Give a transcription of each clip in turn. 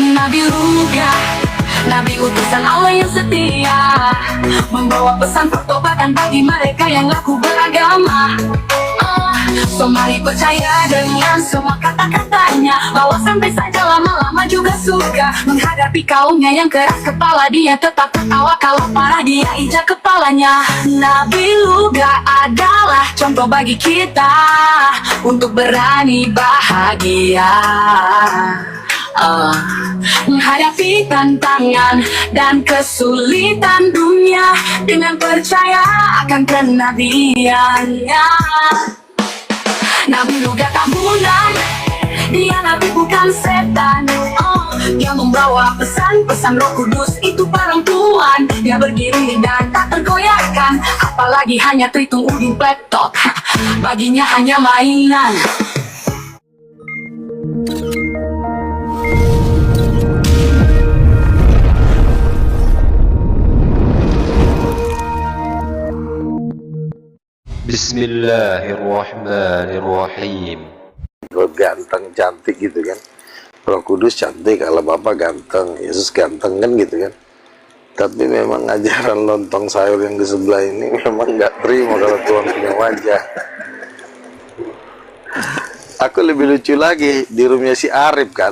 Nabi Ruga, Nabi utusan Allah yang setia, membawa pesan pertobatan bagi mereka yang laku beragama. So mari percaya dengan semua kata-katanya, bahwa sampai saja lama-lama juga suka menghadapi kaumnya yang keras kepala. Dia tetap tertawa kalau parah, dia injak kepalanya. Nabi Luga adalah contoh bagi kita untuk berani bahagia, menghadapi tantangan dan kesulitan dunia dengan percaya akan kenabiannya. Nabi Luga tak munafik, dia nabi bukan setan. Dia membawa pesan-pesan Roh Kudus itu bareng Tuhan. Dia berdiri dan tak tergoyahkan, apalagi hanya terhitung udin laptop, baginya hanya mainan. Bismillahirrahmanirrahim. Ganteng cantik gitu kan, Roh Kudus cantik, Allah Bapa ganteng, Yesus ganteng kan gitu kan. Tapi memang ajaran lontong sayur yang di sebelah ini memang nggak terima kalau Tuhan punya wajah. Aku lebih lucu lagi di roomnya si Arif kan.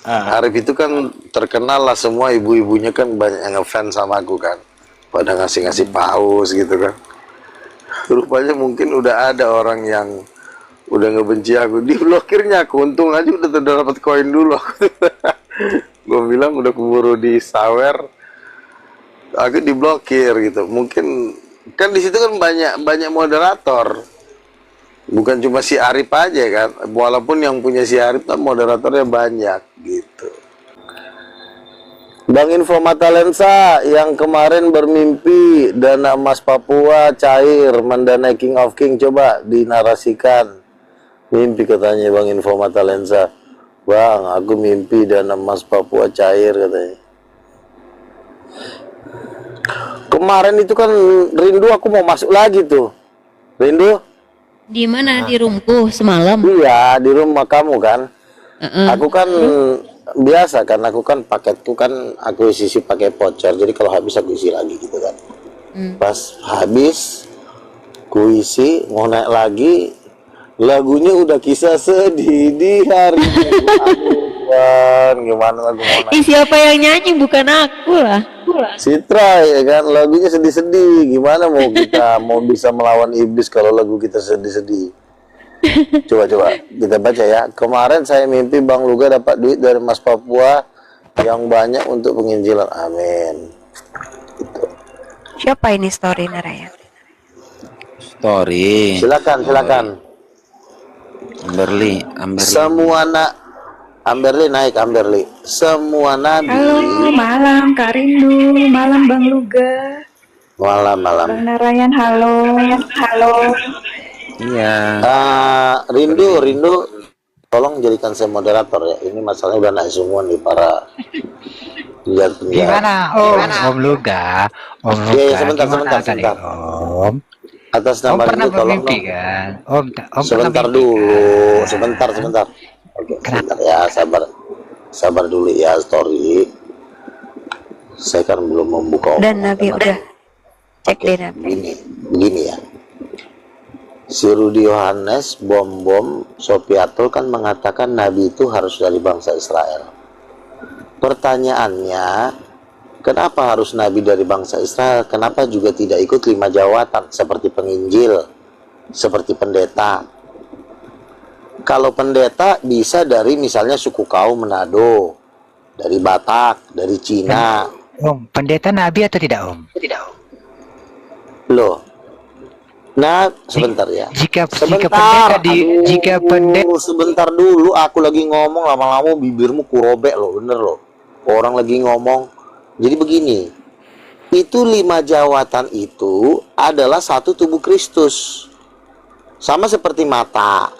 Arif itu kan terkenal lah, semua ibu-ibunya kan banyak yang ngefans sama aku kan, pada ngasih-ngasih paus gitu kan. Rupanya mungkin udah ada orang yang udah ngebenci aku, diblokirnya aku. Untung aja udah dapat koin dulu aku. Gue bilang udah keburu di sawer, aku diblokir gitu. Mungkin kan di situ kan banyak moderator, bukan cuma si Arif aja kan. Walaupun yang punya si Arif kan moderatornya banyak gitu. Bang Info Mata Lensa yang kemarin bermimpi dana emas Papua cair mendanai King of King, coba dinarasikan. Mimpi katanya Bang Info Mata Lensa. Bang, aku mimpi dana emas Papua cair katanya. Kemarin itu kan Rindu, aku mau masuk lagi tuh. Rindu? Di mana? Di rumahku semalam? Iya, di rumah kamu kan. Aku kan biasa kan, aku kan paketku kan aku isi pakai voucher, jadi kalau habis aku isi lagi gitu kan. Pas habis ku isi mau naik lagi, lagunya udah Kisah Sedih di Hari Minggu. Aduh kan, gimana lagu mau naik? Siapa yang nyanyi? Bukan aku lah. Citra ya kan, lagunya sedih-sedih. Gimana mau kita mau bisa melawan iblis kalau lagu kita sedih-sedih? Coba kita baca ya. Kemarin saya mimpi Bang Luga dapat duit dari Mas Papua yang banyak untuk penginjilan. Amin. Gitu. Siapa ini story Naraya? Story. Silakan. Amberly. Semua Amberly naik Amberly. Semua nabi. Halo, malam Kak Rindu, malam Bang Luga. Malam. Bang Narayan, halo. Iya. Rindu, tolong jadikan saya moderator ya. Ini masalahnya udah naik semua nih para penjahat. Gimana Om Luga? Iya, sebentar. Om? Atas Om nama pernah Rindu tolong bermimpi dong. kan? Om Sebentar pernah mimpi, dulu, kan? sebentar. Oke, sebentar ya, sabar dulu ya, story. Saya kan belum membuka. Dan Nabi udah cek deh Nabi. Begini ya. Si Rudi Yohanes bom Sopiatul kan mengatakan Nabi itu harus dari bangsa Israel. Pertanyaannya, kenapa harus Nabi dari bangsa Israel? Kenapa juga tidak ikut 5 jawatan seperti penginjil, seperti pendeta? Kalau pendeta bisa dari misalnya suku kaum Manado, dari Batak, dari Cina. Om, pendeta Nabi atau tidak Om? Loh. Nah, sebentar ya. Jika Sebentar pendeta sebentar dulu, aku lagi ngomong, lama-lama bibirmu kurobek loh, bener loh. Orang lagi ngomong. Jadi begini, itu 5 jawatan itu adalah satu tubuh Kristus. Sama seperti mata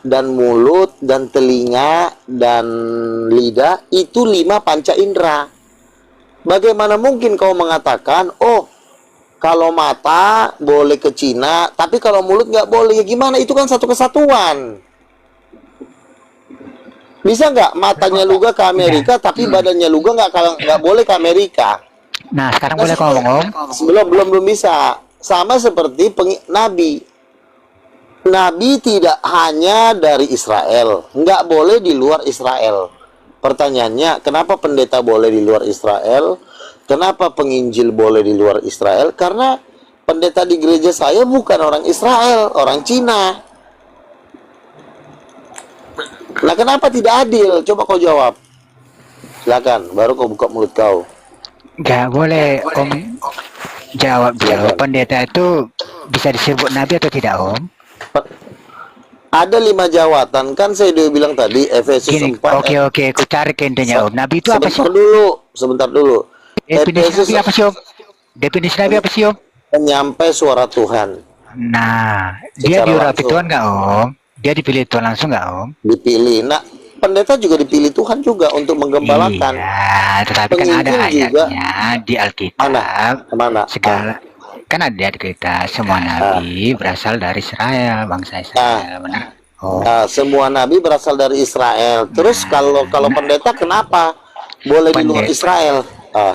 dan mulut dan telinga dan lidah, itu 5 panca indera. Bagaimana mungkin kau mengatakan, oh kalau mata boleh ke Cina, tapi kalau mulut nggak boleh? Ya gimana? Itu kan satu kesatuan. Bisa nggak matanya Luga ke Amerika, tapi badannya Luga nggak boleh ke Amerika? Nah, sekarang boleh kau ngomong, Om. Belum bisa. Sama seperti Nabi. Nabi tidak hanya dari Israel, nggak boleh di luar Israel. Pertanyaannya, kenapa pendeta boleh di luar Israel? Kenapa penginjil boleh di luar Israel? Karena pendeta di gereja saya bukan orang Israel, orang Cina. Nah, kenapa tidak adil? Coba kau jawab. Silakan, baru kau buka mulut kau. Nggak boleh, Om. Jawab dulu. Pendeta itu bisa disebut nabi atau tidak, Om? Ada 5 jawatan, kan saya udah bilang tadi, Efesus Gini, 4. oke, aku cari ke intinya, Om. Nabi itu apa sih? Sebentar dulu. Definisi Efesus nabi apa sih, Om? Definisi nabi apa sih, Om? menyampai suara Tuhan. Nah, dia Secara diurapi langsung. Tuhan nggak, Om? Dia dipilih Tuhan langsung nggak, Om? Dipilih. Nah, pendeta juga dipilih Tuhan juga untuk menggembalakan. Iya, tetapi kan ada Penginjil juga. ayatnya di Alkitab. Mana? Segala kan ada di kita semua nabi berasal dari Israel, bangsa Israel, benar? Oh, Nah, semua nabi berasal dari Israel. Terus kalau pendeta kenapa boleh di luar Pendeta. Israel?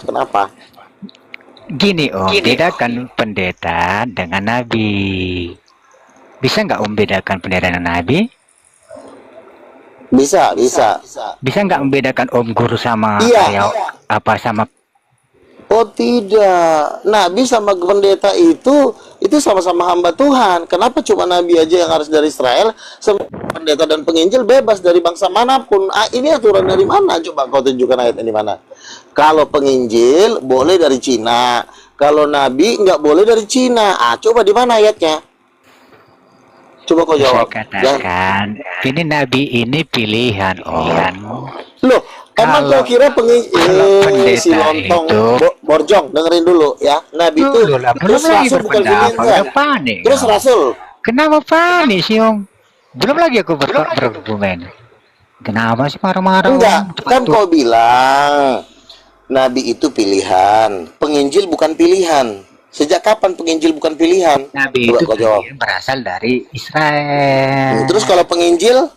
Kenapa? gini, Om, bedakan pendeta dengan nabi. Bisa nggak Om bedakan pendeta dan nabi? Bisa. Bisa nggak membedakan Om guru sama Iya. karyawan apa sama? Oh tidak, nabi sama pendeta itu sama-sama hamba Tuhan. Kenapa cuma nabi aja yang harus dari Israel? Pendeta dan penginjil bebas dari bangsa manapun. Ini aturan dari mana? Coba kau tunjukkan ayatnya di mana. Kalau penginjil boleh dari Cina, kalau nabi nggak boleh dari Cina. Coba di mana ayatnya? Coba kau Saya jawab. katakan, ini nabi ini pilihan, Om. Loh, emang kau kira kalau pendeta si lontong itu- borjong, dengerin dulu ya. Nabi itu Dulu lah, belum terus lagi rasul bukan berpendapat, pilihan. udah panik. Terus Om. rasul. Kenapa panik sih, Om? Belum lagi aku berargumen. Kenapa sih marah-marah, Enggak, Om? Cepat kan tuh. kau bilang nabi itu pilihan, penginjil bukan pilihan. Sejak kapan penginjil bukan pilihan? Nabi Coba itu kau jawab. berasal dari Israel. Terus kalau penginjil,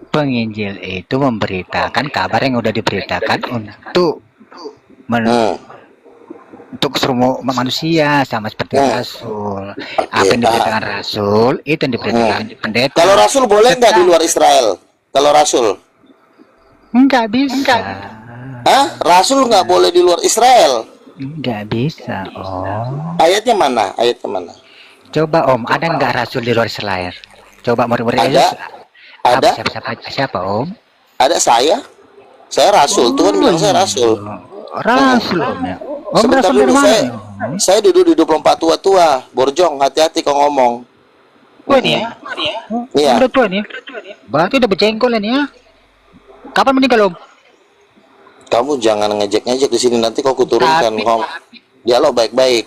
Penginjil itu memberitakan kabar yang udah diberitakan untuk untuk semua manusia, sama seperti rasul. Apa yang diberitakan rasul itu yang diberitakan pendeta. kalau rasul boleh nggak di luar Israel? Kalau rasul, Nggak bisa. Rasul nggak boleh di luar Israel. Nggak bisa, Om. Ayatnya mana? Coba, Om, ada nggak rasul di luar Israel? Coba murid-murid Ada. Yesus. Ada. Siapa, Om? Ada saya rasul. Tuhan bilang saya rasul. Rasul, Om, ya. Om, Sebentar rasul dari dulu, mana? saya duduk di 24 tua-tua. Borjong, hati-hati kau ngomong. Oh, ini ya? Iya. Udah tua nih. Berarti udah berjengkol ini ya? Kapan meninggal, Om? Kamu jangan ngejek-ngejek di sini, nanti kau kuturunkan. Tapi- Dialog baik-baik.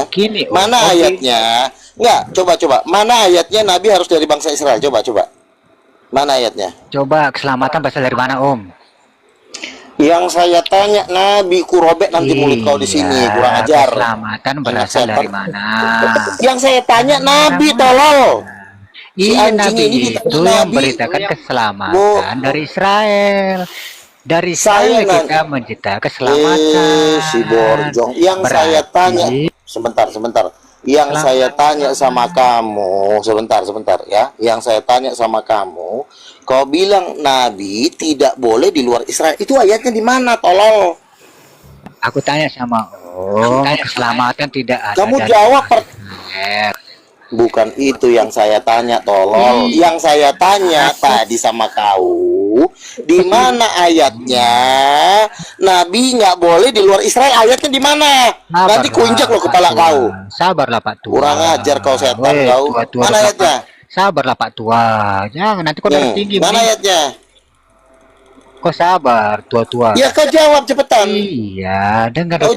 Gini, Om. Mana Om, ayatnya? Enggak, coba. Mana ayatnya Nabi harus dari bangsa Israel? Coba. Mana ayatnya? Coba keselamatan berasal dari mana, Om? Yang saya tanya Nabi, ku robek nanti mulut kau di sini, Iya, kurang ajar. Keselamatan berasal Anak dari setan. mana? Yang saya tanya Nabi, tolol. Si Iya, anjing Nabi ini itu ditanya yang Nabi. memberitakan keselamatan dari Israel. Dari Saya Israel kita mencipta keselamatan. si Borjong. Yang saya tanya, sebentar. Yang saya tanya sama kamu, sebentar ya. Yang saya tanya sama kamu, kau bilang Nabi tidak boleh di luar Israel. Itu ayatnya di mana, tolol? Aku tanya sama Om, keselamatan tidak ada. Kamu dari jawab Israel. bukan itu yang saya tanya, tolol. Yang saya tanya tadi sama kau, di mana ayatnya Nabi nggak boleh di luar Israel? Ayatnya di mana? Nanti kuinjak lo kepala kau. Sabarlah, Pak Tua. Kurang ajar kau setan Weh, kau. tua-tua Mana Pak. ayatnya? Sabarlah, Pak Tua. Jangan nanti kau darah tinggi. Mana Mending ayatnya? kau sabar, tua-tua. Ya kau jawab cepetan. Iya, dengar. Kau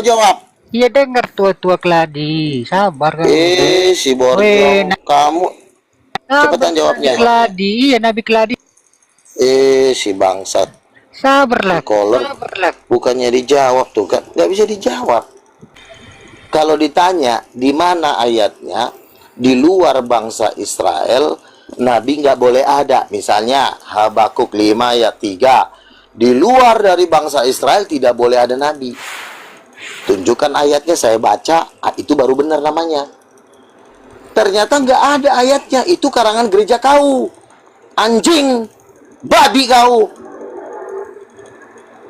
jawab. Iya, dengar tua-tua keladi. Sabar kan. Si Borjong, kamu cepetan jawabnya. Keladi, iya Nabi Keladi. Si bangsat. Sabarlah. Kolor. Bukannya dijawab tuh kan, nggak bisa dijawab. Kalau ditanya di mana ayatnya di luar bangsa Israel, Nabi nggak boleh ada. Misalnya Habakuk 5 ayat 3. Di luar dari bangsa Israel tidak boleh ada nabi. Tunjukkan ayatnya, saya baca, itu baru benar namanya. Ternyata nggak ada ayatnya. Itu karangan gereja kau. Anjing, babi kau.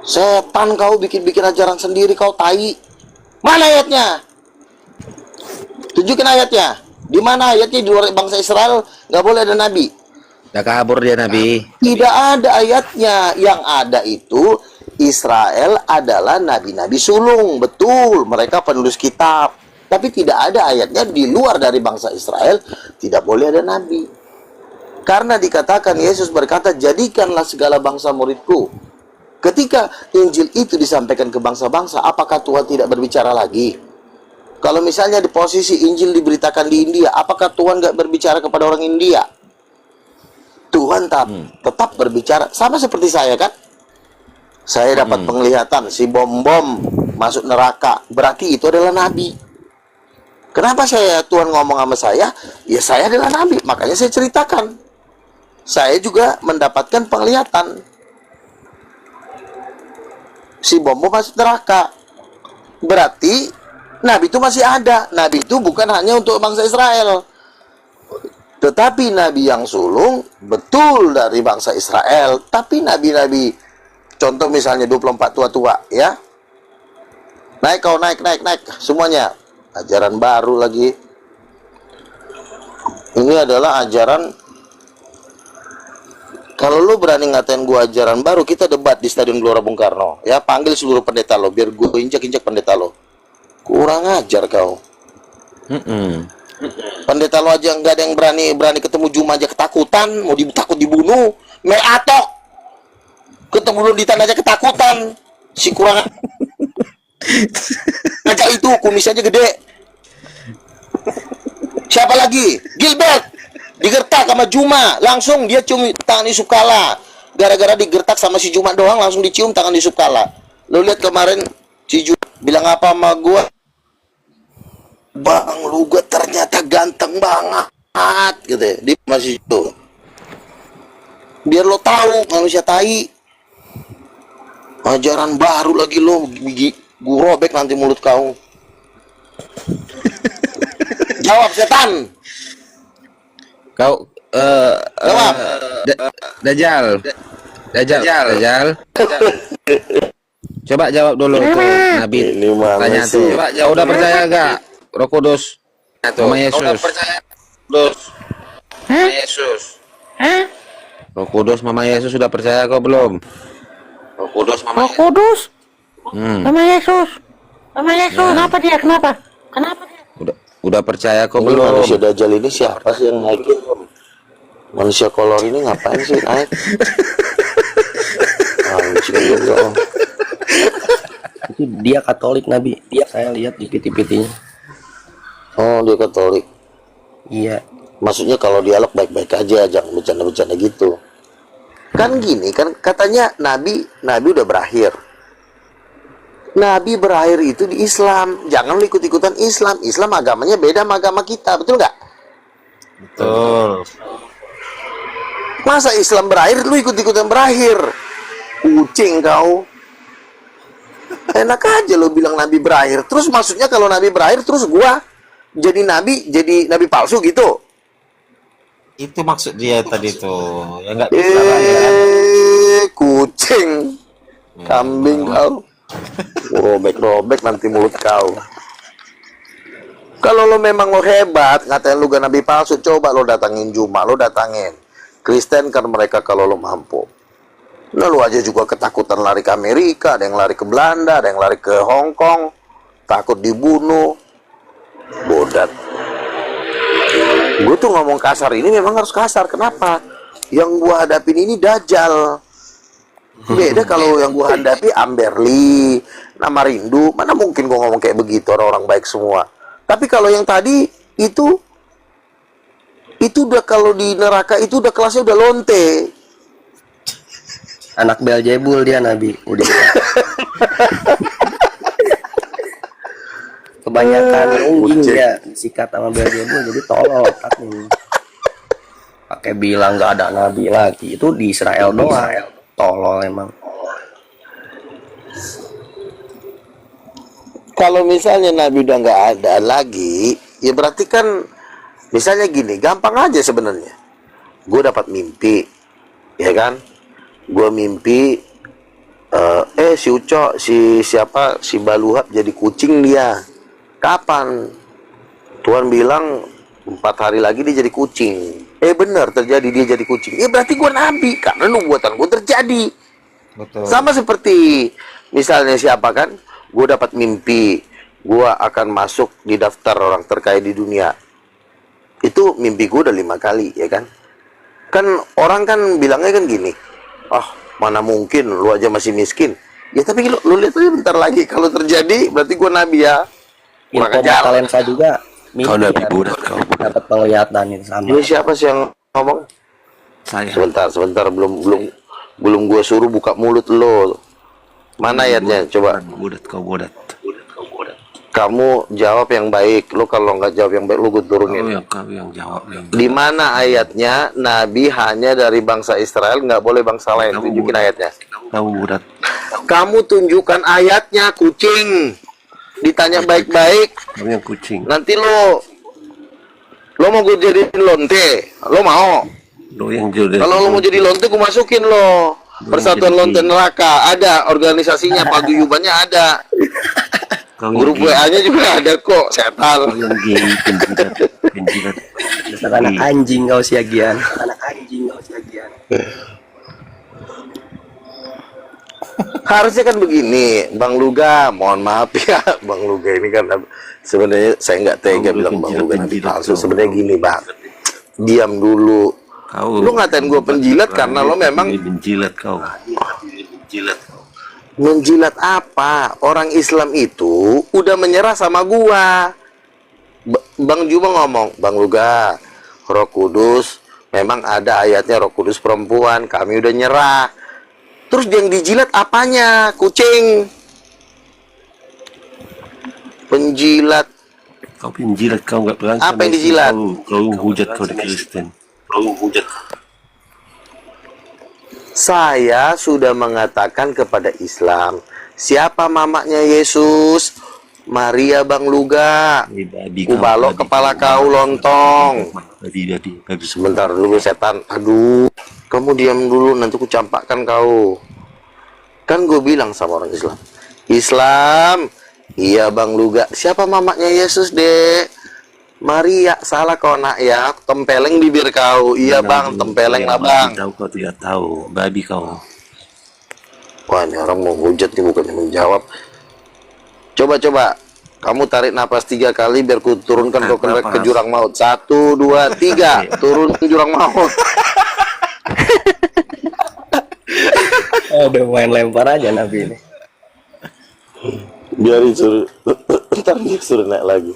Setan kau, bikin-bikin ajaran sendiri kau, tai. Mana ayatnya? Tunjukin ayatnya. Di mana ayatnya di luar bangsa Israel nggak boleh ada nabi? Udah kabur dia Nabi. Tidak ada ayatnya. Yang ada itu Israel adalah nabi-nabi sulung. Betul, mereka penulis kitab. Tapi tidak ada ayatnya di luar dari bangsa Israel tidak boleh ada nabi. Karena dikatakan Yesus berkata, jadikanlah segala bangsa muridku. Ketika Injil itu disampaikan ke bangsa-bangsa, apakah Tuhan tidak berbicara lagi? Kalau misalnya di posisi Injil diberitakan di India, apakah Tuhan nggak berbicara kepada orang India? Tuhan tetap berbicara. Sama seperti saya kan. Saya dapat penglihatan si bom-bom masuk neraka. Berarti itu adalah nabi. Kenapa Tuhan ngomong sama saya? Ya saya adalah nabi. Makanya saya ceritakan. Saya juga mendapatkan penglihatan. Si bom-bom masuk neraka. Berarti nabi itu masih ada. Nabi itu bukan hanya untuk bangsa Israel. Tetapi nabi yang sulung betul dari bangsa Israel. Tapi nabi-nabi, contoh misalnya 24 tua-tua ya. Naik kau, naik semuanya. Ajaran baru lagi. Ini adalah ajaran. Kalau lu berani ngatain gua ajaran baru, kita debat di Stadion Gelora Bung Karno. Ya, panggil seluruh pendeta lo biar gua injak-injak pendeta lo. Kurang ajar kau. Pendeta lo aja nggak ada yang berani ketemu Juma aja ketakutan, mau takut dibunuh, meatok. Ketemu Londitan aja ketakutan, si kurang aja itu kumis aja gede. Siapa lagi? Gilbert digertak sama Juma, langsung dia cium tangan Yusuf Kala. Gara-gara digertak sama si Juma doang, langsung dicium tangan Yusuf Kala. Lo lihat kemarin si Juma bilang apa sama gua? Bang, lu gue ternyata ganteng banget gitu ya. Di masih itu. Biar lo tahu manusia tai. Ajaran baru lagi lo, gigi gue robek nanti mulut kau. Jawab setan. Kau Jawab. Dajjal. Coba jawab dulu tuh Nabi. Ini mana Tanya sih? tuh. Coba jawab. Udah percaya gak Roh Kudus sama Yesus? Udah percaya sama Yesus? Roh Kudus Mama Yesus sudah percaya kau belum? Roh Kudus Mama Yesus. Sama Yesus. Kenapa dia? Kenapa dia? Udah percaya kau Ini belum? manusia Dajjal ini siapa sih yang naikin? Manusia kolor ini ngapain sih naik? Anjing juga. Itu dia Katolik Nabi. Saya lihat di PT-PT-nya. Oh, dia Katolik. Iya. Maksudnya kalau dialog baik-baik aja, jangan bercanda-bercanda gitu. Kan gini, kan katanya Nabi udah berakhir. Nabi berakhir itu di Islam. Jangan lu ikut-ikutan Islam. Islam agamanya beda sama agama kita, betul nggak? Betul. Masa Islam berakhir, lu ikut-ikutan berakhir? Kucing kau. Enak aja lo bilang Nabi berakhir. Terus maksudnya kalau Nabi berakhir, terus gua jadi nabi palsu gitu? Itu maksud dia tadi tuh. Ya nggak bisa lah, ya kan? Kucing. Kambing kau. Robek-robek nanti mulut kau. Kalau lo memang lo hebat, ngatain lo gak nabi palsu, coba lo datangin Juma, lo datangin. Kristen kan mereka kalau lo mampu. Nah, lu aja juga ketakutan lari ke Amerika, ada yang lari ke Belanda, ada yang lari ke Hong Kong, takut dibunuh. Bodat. Gue tuh ngomong kasar ini memang harus kasar. Kenapa? Yang gua hadapin ini Dajjal. Beda kalau yang gua hadapi Amberly, Nama Rindu. Mana mungkin gua ngomong kayak begitu, orang-orang baik semua. Tapi kalau yang tadi itu udah, kalau di neraka itu udah kelasnya udah lonte. Anak Beelzebul dia Nabi. Udah. Kebanyakan anjing dia sikat sama Beelzebul jadi tolol otaknya. pakai bilang nggak ada nabi lagi. Itu di Israel doang. Tolol emang. Kalau misalnya Nabi udah nggak ada lagi, ya berarti kan misalnya gini, gampang aja sebenarnya. Gue dapat mimpi, ya kan? Gue mimpi, si Uco, si siapa, si Baluhab jadi kucing dia. Kapan? Tuhan bilang 4 hari lagi dia jadi kucing. Benar terjadi dia jadi kucing. Berarti gue nabi karena nubuatan gue terjadi. Betul. Sama seperti misalnya siapa kan? Gue dapat mimpi, gue akan masuk di daftar orang terkaya di dunia. Itu mimpi gue udah 5 kali, ya kan? Kan orang kan bilangnya kan gini, mana mungkin, lu aja masih miskin. Ya tapi lu lihat aja bentar lagi, kalau terjadi berarti gue nabi ya. Info kalian saya juga. Kau nabi budak, kau budak. Dapat penglihatan itu sama. Ini siapa sih yang ngomong? Saya. Sebentar, belum gue suruh buka mulut lo. Mana ayatnya? Coba. Kau budak. Kamu jawab yang baik. Lo kalau nggak jawab yang baik, lo gue turunin. Kau yang jawab. Di mana ayatnya Nabi hanya dari bangsa Israel, nggak boleh bangsa lain? Tunjukin ayatnya. Kau budak. Kamu tunjukkan ayatnya, kucing. Ditanya baik-baik. Kau yang kucing. Nanti lo mau gue jadiin lonte. Lo mau? Lo yang jodoh. Kalau lo mau jadi lonte, gue masukin lo. Persatuan Lonte Neraka ada, organisasinya, paguyubannya ada, grup WA-nya juga ada kok, setan. Penjilat. Anak anjing kau siagian. Harusnya kan begini, Bang Luga, mohon maaf ya, Bang Luga ini kan sebenarnya saya nggak tega bilang Bang Luga nanti palsu. Sebenarnya gini, Bang, diam dulu. Lu ngatain gue penjilat karena lo memang menjilat kau. Menjilat apa? Orang Islam itu udah menyerah sama gua. Bang Juba ngomong, Bang Luga, Roh Kudus memang ada ayatnya Roh Kudus perempuan, kami udah nyerah. Terus yang dijilat apanya? Kucing. Penjilat. Kau penjilat, kau nggak berani. Apa yang dijilat? Kau hujat kau di Kristen. Saya sudah mengatakan kepada Islam, siapa mamanya Yesus? Maria Bang Luga. Kubalok kepala kau lontong. Sebentar dulu setan. Aduh, kamu diam dulu, nanti ku campakkan kau. Kan gue bilang sama orang Islam, Islam, iya Bang Luga. Siapa mamanya Yesus, Dek? Maria. Salah kau nak ya, tempeleng bibir kau. Iya Bang, tempeleng lah Bang. Tahu kau tidak tahu, babi kau. Wah, ini orang mau hujat nih, bukannya menjawab. Coba, kamu tarik napas 3 kali biar ku turunkan kau ke jurang maut. 1, 2, 3, turun ke jurang maut. Udah main lempar aja Nabi ini. Biar disuruh, ntar dia suruh naik lagi.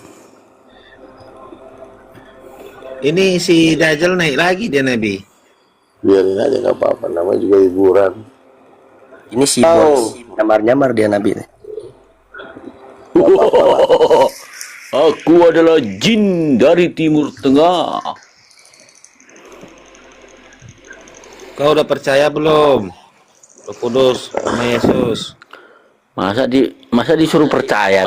Ini si Dajjal naik lagi dia Nabi. Biarin aja, nggak apa-apa, namanya juga hiburan. Ini si bos nyamar-nyamar dia Nabi ini. Aku adalah jin dari Timur Tengah. Kau udah percaya belum? Roh Kudus sama Yesus. Masa disuruh percaya?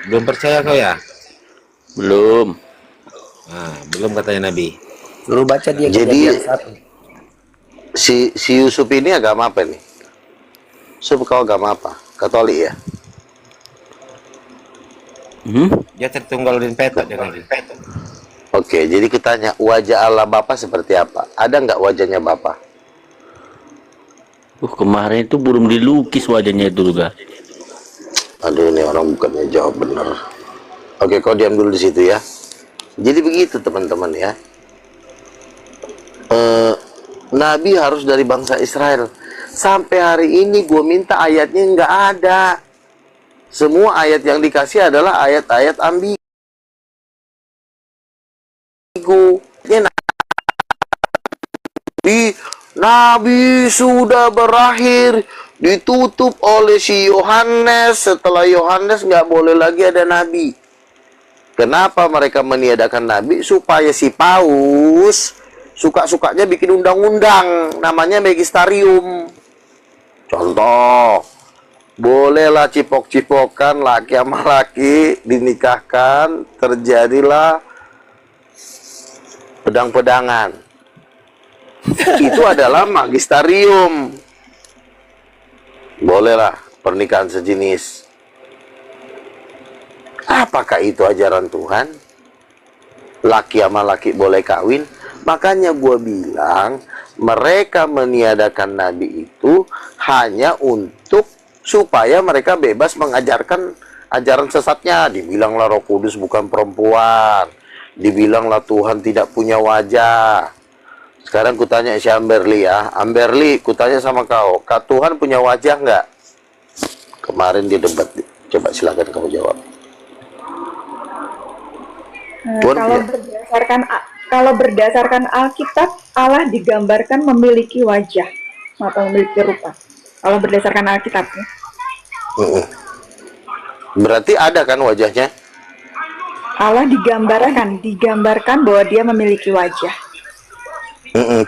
Belum percaya kau ya? Belum. Nah, belum katanya Nabi. Suruh baca dia. Jadi si Yusuf ini agama apa nih? Yusuf, kau agama apa? Katolik ya? Dia tertunggalin petok dia Nabi. Oke, jadi kita tanya, wajah Allah Bapa seperti apa? Ada nggak wajahnya Bapa? Kemarin itu belum dilukis wajahnya itu juga. Aduh, ini orang bukannya jawab bener. Oke, kau diam dulu di situ ya. Jadi begitu teman-teman ya. Nabi harus dari bangsa Israel. Sampai hari ini gue minta ayatnya nggak ada. Semua ayat yang dikasih adalah ayat-ayat ambigu. Nabi sudah berakhir, ditutup oleh si Yohanes. Setelah Yohanes nggak boleh lagi ada nabi. Kenapa mereka meniadakan nabi? Supaya si paus suka-sukanya bikin undang-undang, namanya magisterium. Contoh, bolehlah cipok-cipokan laki sama laki dinikahkan, terjadilah pedang-pedangan. Itu adalah magisterium. Bolehlah pernikahan sejenis. Apakah itu ajaran Tuhan? Laki sama laki boleh kawin? Makanya gue bilang, mereka meniadakan nabi itu hanya untuk supaya mereka bebas mengajarkan ajaran sesatnya. Dibilanglah Roh Kudus bukan perempuan, dibilanglah Tuhan tidak punya wajah. Sekarang kutanya si Amberly ya, Amberly, kutanya sama kau, Tuhan punya wajah nggak? Kemarin dia debat, coba silakan kamu jawab. Kalau berdasarkan Alkitab, Allah digambarkan memiliki wajah atau memiliki rupa. Kalau berdasarkan Alkitabnya. Berarti ada kan wajahnya? Allah digambarkan bahwa dia memiliki wajah.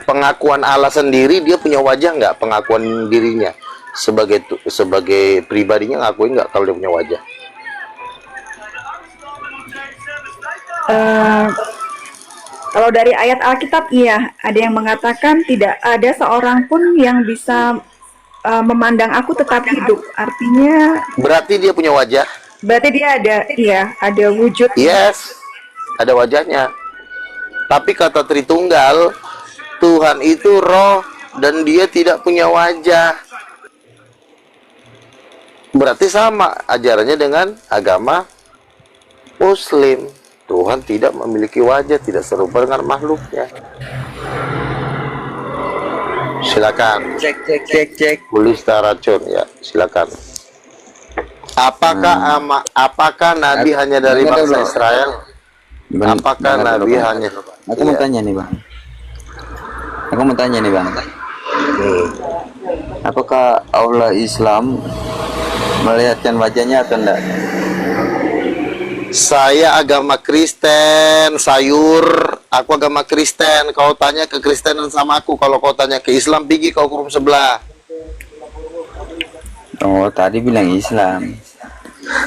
Pengakuan Allah sendiri, dia punya wajah nggak? Pengakuan dirinya sebagai pribadinya ngakuin nggak kalau dia punya wajah? Kalau dari ayat Alkitab, iya, ada yang mengatakan tidak ada seorang pun yang bisa memandang aku tetap hidup. Artinya berarti dia punya wajah. Berarti dia ada wujud. Yes, ada wajahnya. Tapi kata Tritunggal, Tuhan itu roh dan dia tidak punya wajah. Berarti sama ajarannya dengan agama Muslim. Tuhan tidak memiliki wajah, tidak serupa dengan makhluknya. Silakan. Cek. Kulista racun ya, silakan. Apakah Nabi hanya dari bangsa Israel? Apakah Nabi hanya? Aku mau tanya nih bang. Apakah Allah Islam melihatkan wajahnya atau enggak? Saya agama Kristen, sayur. Aku agama Kristen. Kau tanya ke Kristenan sama aku. Kalau kau tanya ke Islam, pergi kau ke room sebelah. Oh, tadi bilang Islam.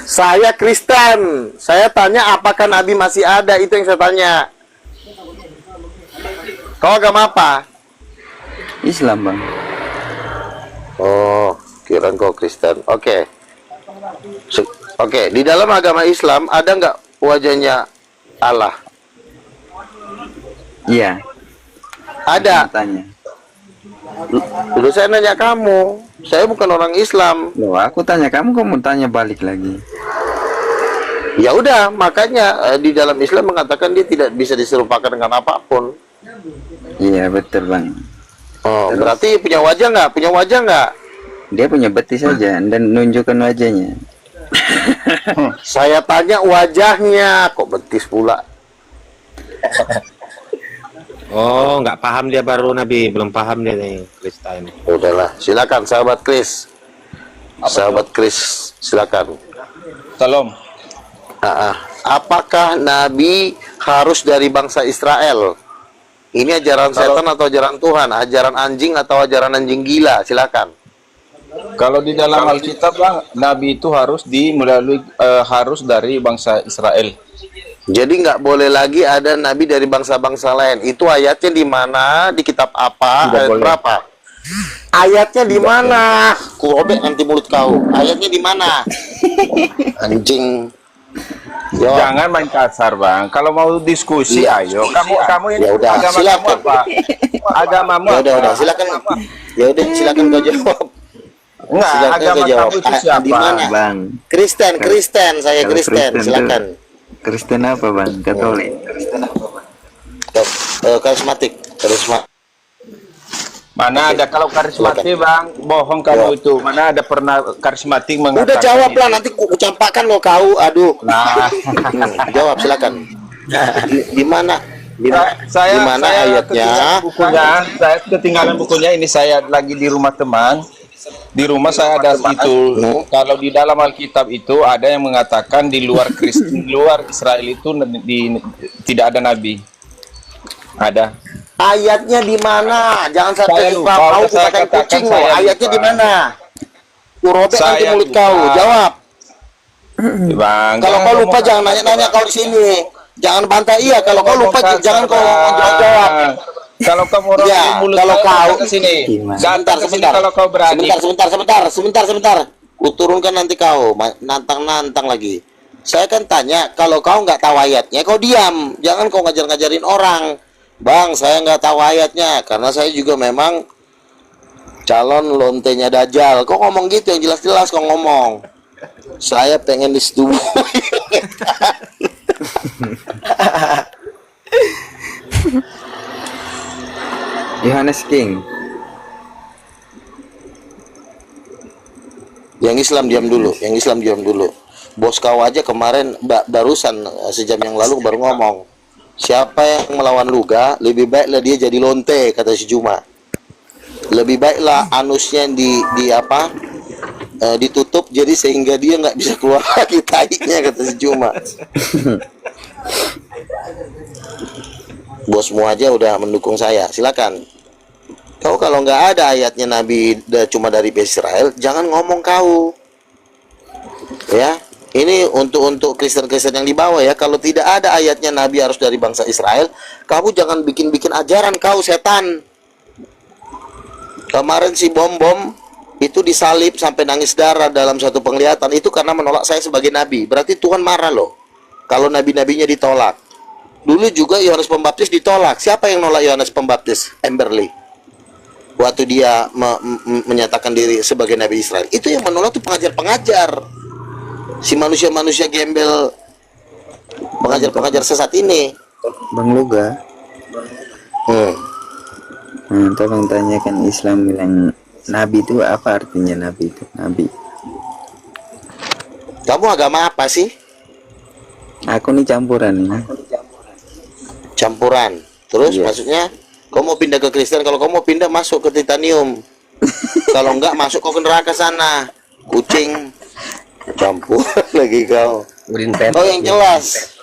Saya Kristen. Saya tanya apakah Nabi masih ada. Itu yang saya tanya. Kau agama apa? Islam bang. Oh, kirain kau Kristen. Oke. Oke, di dalam agama Islam ada nggak wajahnya Allah? Iya. Ada. Tanya. Dulu saya nanya kamu. Saya bukan orang Islam. Loh, aku tanya kamu tanya balik lagi. Ya udah, makanya di dalam Islam mengatakan dia tidak bisa diserupakan dengan apapun. Iya betul bang. Oh, berarti punya wajah nggak? Punya wajah nggak? Dia punya betis saja dan nunjukkan wajahnya. Saya tanya wajahnya, kok betis pula? Oh, nggak paham dia baru Nabi, belum paham dia nih Kristen. Udahlah, silakan sahabat Kris. Sahabat Kris, silakan. Salam. Apakah Nabi harus dari bangsa Israel? Ini ajaran setan atau ajaran Tuhan? Ajaran anjing atau ajaran anjing gila? Silakan. Kalau di dalam Alkitab bang, Nabi itu harus harus dari bangsa Israel. Jadi nggak boleh lagi ada Nabi dari bangsa-bangsa lain. Itu ayatnya di mana? Di kitab apa? Ayat berapa? Ayatnya di mana? Kurobek nanti mulut kau. Ayatnya di mana? Anjing. Yo. Jangan main kasar bang. Kalau mau diskusi, ayo. Kamu ini ya udah, agama silakan. apa? Agamamu ya udah, silakan. Ya udah, silakan kau jawab. Enggak, silakan agama kau jawab. kamu itu siapa? Di mana? Bang. Kristen, saya Kristen. Silakan. Kristen apa bang? Katolik. Karismatik. Mana ada kalau karismatik bang? Bohong kamu itu. Mana ada pernah karismatik mengatakan? Udah jawab lah, nanti ku campakkan lo kau. Aduh. Nah, jawab silakan. Di mana? Di mana ayatnya? Saya ketinggalan bukunya. Ini saya lagi di rumah teman. Di rumah saya ada itu. Kalau di dalam Alkitab itu ada yang mengatakan di luar Kristen, di luar Israel itu tidak ada nabi. Ada. Ayatnya di mana? Jangan sampai Saya lupa. lupa, Kau saya bukan katakan kucing lo. saya Ayatnya lupa. di mana? Ku robek nanti Saya mulut lupa. kau. Jawab. Bang, Kalau kau lupa jangan nanya-nanya kau di sini. Jangan bantah iya. Kalau kau lupa jangan kau jawab. Kalau kamu orang Ya, mulut kalau saya, kau datang ke sini. Datang ke sini sebentar. kalau kau berani. Sebentar. Ku turunkan nanti kau nantang lagi. Saya kan tanya, kalau kau nggak tahu ayatnya, kau diam. Jangan kau ngajar-ngajarin orang. Bang, saya nggak tahu ayatnya, karena saya juga memang calon lontenya Dajjal. Kau ngomong gitu yang jelas-jelas kau ngomong. Saya pengen disetubuhi. Yohanes King. Yang Islam diam dulu. Bos kau aja kemarin barusan sejam yang lalu baru ngomong. Siapa yang melawan Luga, lebih baiklah dia jadi lonte, kata si Juma. Lebih baiklah anusnya ditutup jadi sehingga dia nggak bisa keluar lagi tainya, kata si Juma. Bosmu aja udah mendukung saya, silakan. Kau kalau nggak ada ayatnya Nabi cuma dari Israel, jangan ngomong kau. Ya, ini untuk Kristen-Kristen yang di bawah ya. Kalau tidak ada ayatnya Nabi harus dari bangsa Israel, kamu jangan bikin ajaran kau, setan. Kemarin si bom itu disalib sampai nangis darah dalam satu penglihatan, itu karena menolak saya sebagai nabi. Berarti Tuhan marah loh kalau nabi-nabinya ditolak. Dulu juga Yohanes Pembaptis ditolak. Siapa yang nolak Yohanes Pembaptis? Amberley. Waktu dia menyatakan diri sebagai nabi Israel, itu yang menolak tuh pengajar-pengajar, si manusia-manusia gembel, pengajar-pengajar sesat ini. Bang Luga. Tolong tanyakan Islam bilang Nabi itu apa artinya Nabi itu? Nabi. Kamu agama apa sih? Aku nih campuran nih. Campuran. Terus Iya. maksudnya kau mau pindah ke Kristen, kalau kau mau pindah masuk ke Titanium. Kalau enggak masuk kau ke neraka sana. Kucing. Campur lagi kau. Kau yang jelas.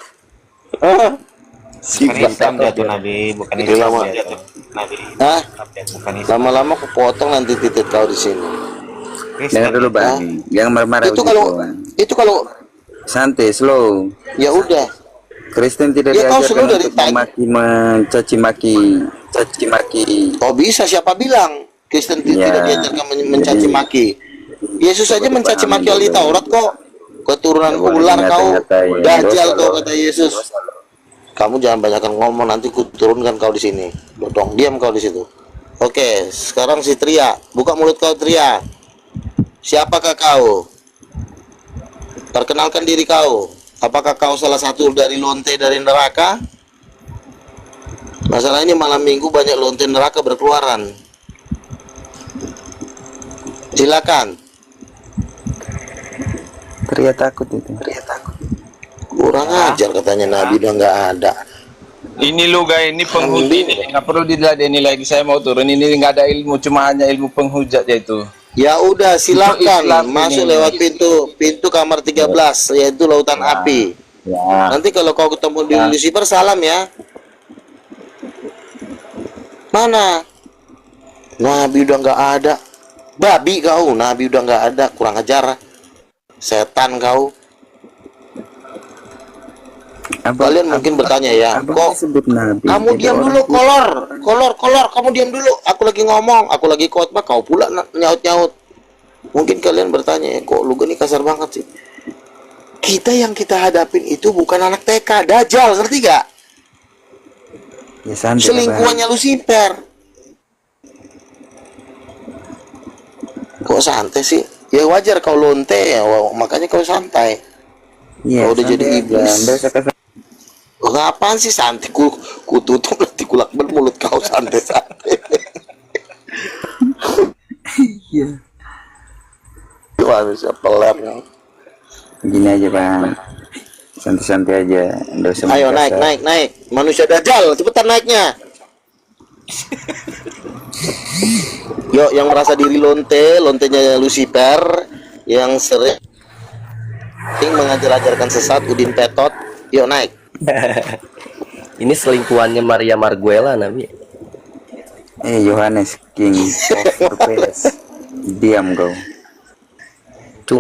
Bukan Islam dia tuh Nabi, bukan Itu Islam lama. dia tuh Nabi. Hah? Bukan Islam. Lama-lama aku potong nanti titik kau di sini. Dengar dulu Bang. Jangan marah-marah Itu begitu, kalau Bang. itu kalau Santai, slow. ya udah. Kristen tidak Ya, kau diajarkan slow dari untuk tadi. mencaci maki. Oh bisa, siapa bilang Kristen Ya, tidak diajarkan mencaci jadi- maki? Yesus saja mencaci maki ahli Taurat kok. Keturunan Ya, boleh ular kau, ngata-ngatain. dajjal Dosa kau, loh. kata Yesus. Kamu jangan banyakkan ngomong, nanti ku turunkan kau di sini. Dodong, diam kau di situ. Oke, sekarang si Tria, buka mulut kau Tria. Siapakah kau? Perkenalkan diri kau. Apakah kau salah satu dari lonte dari neraka? Masalah ini malam minggu banyak lonte neraka berkeluaran. Silakan. Teriak takut itu. Kurang ajar katanya Nabi udah nggak ada. Ini lu guys, ini penghujat ini nggak perlu diladeni lagi. Saya mau turun ini nggak ada ilmu, cuma hanya ilmu penghujat yaitu. Ya udah silakan Islam masuk ini. lewat pintu kamar 13 yaitu lautan api. Ya. Nanti kalau kau ketemu di Lucifer salam ya. Mana? Nabi udah nggak ada. Babi kau, Nabi udah nggak ada, kurang ajar. Setan kau. Kalian mungkin bertanya ya, kok disebut Nabi? kamu Jadi diam orang dulu, kolor, kamu diam dulu. Aku lagi ngomong, aku lagi khotbah, kau pula nyaut-nyaut. Mungkin kalian bertanya, kok lu gini kasar banget sih? Kita yang kita hadapin itu bukan anak TK, Dajjal, ngerti gak? Ya, santai, Bang. Selingkuhannya Lucifer. Kok santai sih? Ya wajar kau lonte ya, makanya kau santai. Iya, Kau udah jadi santai iblis. aja. Besok Ngapain sih santai? Ku tutup nanti kulakban mulut kau santai-santai. Iya. Manusia peler. Gini aja Bang. Santai-santai aja. Nggak usah Ayo maksa. naik. Manusia Dajjal, cepetan naiknya. Yuk, yang merasa diri lonte, lontenya Lucifer, yang sering mengajar-ajarkan sesat, Udin Petot, yuk naik. Ini selingkuhannya Maria Marguela, Nabi. Yohanes King of Purpose. Diam kau.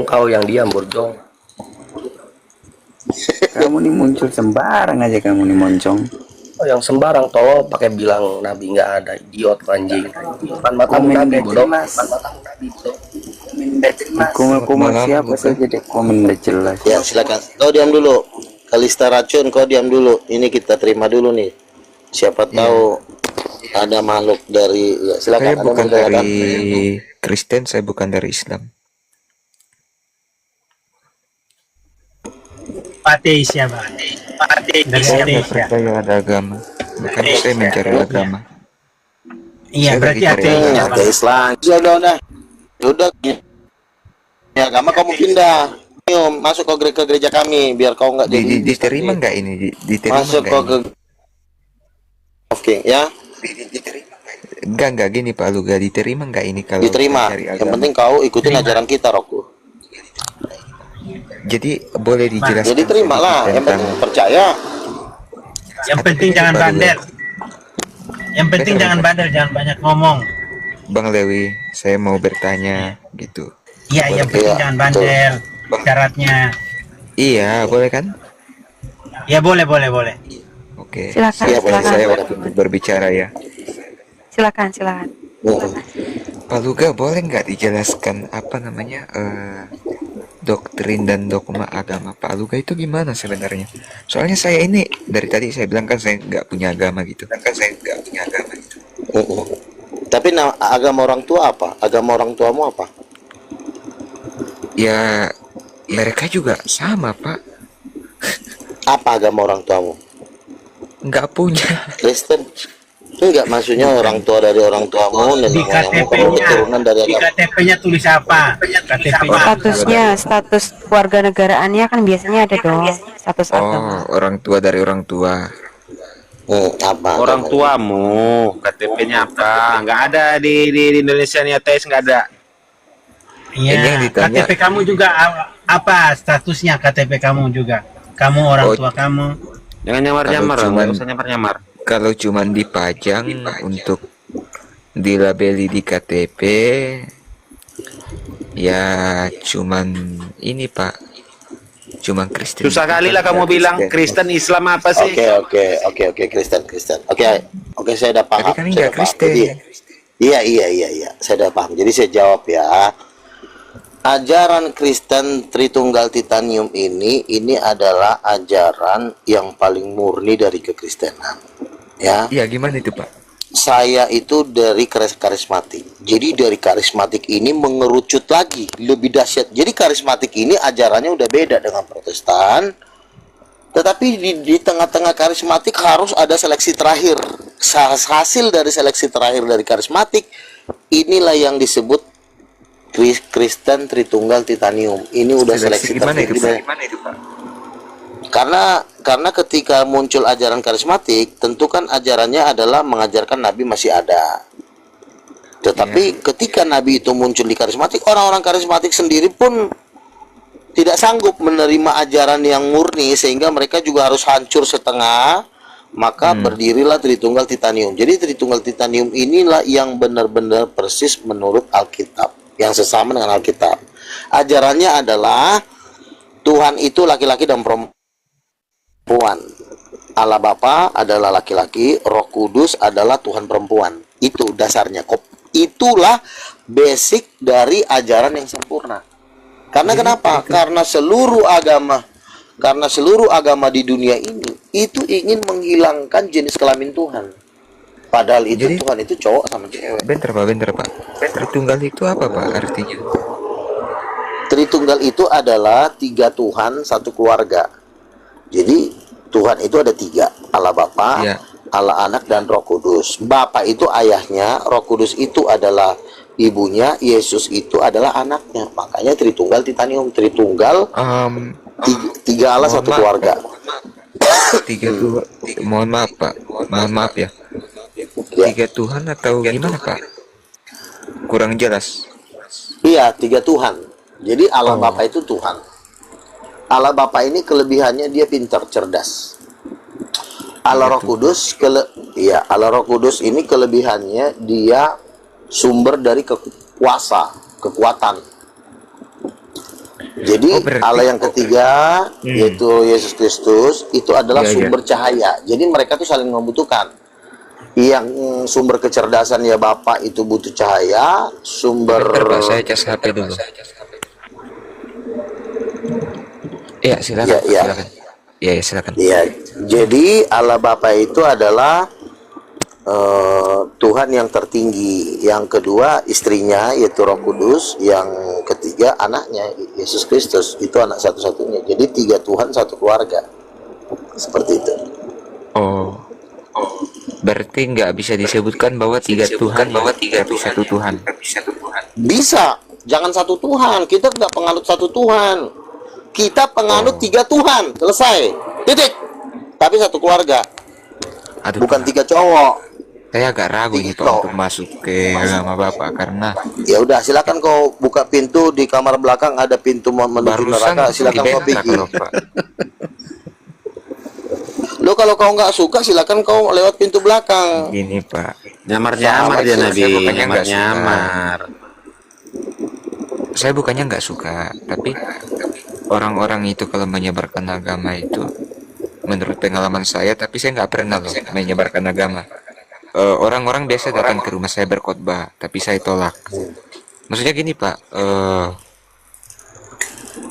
Kau yang diam, Bordong. Kamu nih muncul sembarang aja, kamu nih moncong. Oh, yang sembarang tolol pakai bilang Nabi nggak ada, idiot anjing. Depan matamu Nabi, bodoh. Depan matamu Nabi, bodoh. Kumel siapa saja deh, komen udah jelas. Ya, silakan. Kau diam dulu. Kalista Racun, kau diam dulu. Ini kita terima dulu nih. Siapa tahu ada makhluk dari, ya silakan. Saya bukan dari Kristen, saya bukan dari Islam. Ateis ya, Pak. Dari Saya ateis nggak ya. percaya ada agama, makanya saya mencari agama. Iya, Saya berarti lagi cari ateis ya, Pak. Ateis lah. Udah. Udah. Ya, agama kamu pindah. Yuk, masuk ke gereja kami biar kau nggak jadi Diterima nggak ini? Diterima masuk nggak ke ini? Oke, ya. Enggak gini Pak Luga, diterima nggak ini kalau Diterima. saya cari Yang agama? penting kau ikutin ajaran kita, Roku. Jadi boleh dijelaskan Jadi terimalah, yang tentang penting percaya. Yang penting jangan bandel. Yang penting jangan bandel, jangan banyak ngomong. Bang Lewi, saya mau bertanya gitu. Iya, yang penting jangan bandel. Syaratnya. Iya, boleh kan? Ya boleh. Oke. Silakan, Siap, silakan. saya untuk berbicara ya. Silakan. Pak Luga, boleh nggak dijelaskan apa namanya doktrin dan dogma agama Pak Luga itu gimana sebenarnya? Soalnya saya ini dari tadi saya bilang kan saya nggak punya agama gitu. Tapi agama orang tua apa? Agama orang tuamu apa? Ya mereka juga sama Pak. Apa agama orang tuamu? Nggak punya. Kristen. Enggak, maksudnya orang tua dari orang tuamu, Di keturunan dari di agama. KTP-nya tulis apa? KTP-nya. Status keluarga negaraannya kan biasanya ada dong. Status agama. Oh, orang tua dari orang tua. Apa? Orang tuamu, KTP-nya apa? Nggak ada di Indonesia nih, ateis nggak ada. Ini yang Iya, ditanya. KTP kamu juga apa statusnya KTP kamu juga? Kamu orang tua kamu. Jangan nyamar-nyamar, Kalau nggak cuman- usah nyamar-nyamar. Kalau cuman dipajang untuk dilabeli di KTP, ya cuman ini Pak, cuman Kristen. Susah kali lah kamu bilang Kristen Islam apa sih? Oke, Kristen. Oke, saya udah paham. Tapi kan Saya nggak udah paham. Kristen. Iya, saya udah paham. Jadi saya jawab ya. Ajaran Kristen Tritunggal Titanium ini adalah ajaran yang paling murni dari kekristenan. Ya. Iya, gimana itu Pak? Saya itu dari karismatik. Jadi dari karismatik ini mengerucut lagi, lebih dahsyat. Jadi karismatik ini ajarannya udah beda dengan Protestan. Tetapi di tengah-tengah karismatik harus ada seleksi terakhir. Hasil dari seleksi terakhir dari karismatik inilah yang disebut Kristen Tritunggal Titanium. Ini udah seleksi gimana itu terakhir. Pak? Karena ketika muncul ajaran karismatik, tentu kan ajarannya adalah mengajarkan Nabi masih ada. Tetapi ketika Nabi itu muncul di karismatik, orang-orang karismatik sendiri pun tidak sanggup menerima ajaran yang murni, sehingga mereka juga harus hancur setengah. Maka berdirilah Tritunggal Titanium. Jadi Tritunggal Titanium inilah yang benar-benar persis menurut Alkitab, yang sesama dengan Alkitab. Ajarannya adalah Tuhan itu laki-laki dan perempuan. Allah Bapa adalah laki-laki, Roh Kudus adalah Tuhan perempuan. Itu dasarnya. Itulah basic dari ajaran yang sempurna. Karena kenapa? Karena seluruh agama di dunia ini itu ingin menghilangkan jenis kelamin Tuhan. Padahal itu Jadi, Tuhan itu cowok sama cewek. Bentar Pak. Tritunggal itu apa Pak artinya? Tritunggal itu adalah 3 Tuhan, 1 keluarga. Jadi Tuhan itu ada 3, Allah Bapa, Allah Anak, dan Roh Kudus. Bapa itu ayahnya, Roh Kudus itu adalah ibunya, Yesus itu adalah anaknya. Makanya Tritunggal Titanium, Tritunggal, 3 Allah, 1 keluarga. Mohon maaf Pak, mohon maaf ya. Ya. 3 Tuhan atau gimana Pak? Kurang jelas. Iya, 3 Tuhan. Jadi Allah Bapa itu Tuhan. Allah Bapa ini kelebihannya dia pintar, cerdas. Allah Roh Kudus Allah Roh Kudus ini kelebihannya dia sumber dari kekuatan. Jadi Allah yang ketiga yaitu Yesus Kristus itu adalah sumber cahaya. Jadi mereka tuh saling membutuhkan. Yang sumber kecerdasan ya Bapak itu butuh cahaya, sumber saya cas HP dulu. Iya, silakan. Silakan. Iya, silakan. Iya. Jadi Allah Bapa itu adalah Tuhan yang tertinggi, yang kedua istrinya yaitu Roh Kudus, yang ketiga anaknya Yesus Kristus, itu anak satu-satunya. Jadi 3 Tuhan satu keluarga, seperti itu. Berarti nggak bisa disebutkan bahwa 3 Tuhan, tapi satu Tuhan. Bisa, jangan satu Tuhan. Kita nggak penganut satu Tuhan. Kita penganut 3 Tuhan, selesai, titik. Tapi satu keluarga. Bukan 3 cowok. Saya agak ragu nih Pak untuk masuk ke agama Bapak karena ya udah silakan kau buka pintu di kamar belakang, ada pintu menuju neraka, silakan kau pergi. Lo kalau kau nggak suka silakan kau lewat pintu belakang. Gini Pak, nyamar-nyamar dia Nabi, nyamar-nyamar. Saya bukannya nggak suka, tapi orang-orang itu kalau menyebarkan agama itu, menurut pengalaman saya, tapi saya nggak pernah loh menyebarkan agama. Orang-orang biasa datang ke rumah saya berkhotbah, tapi saya tolak. Maksudnya gini Pak,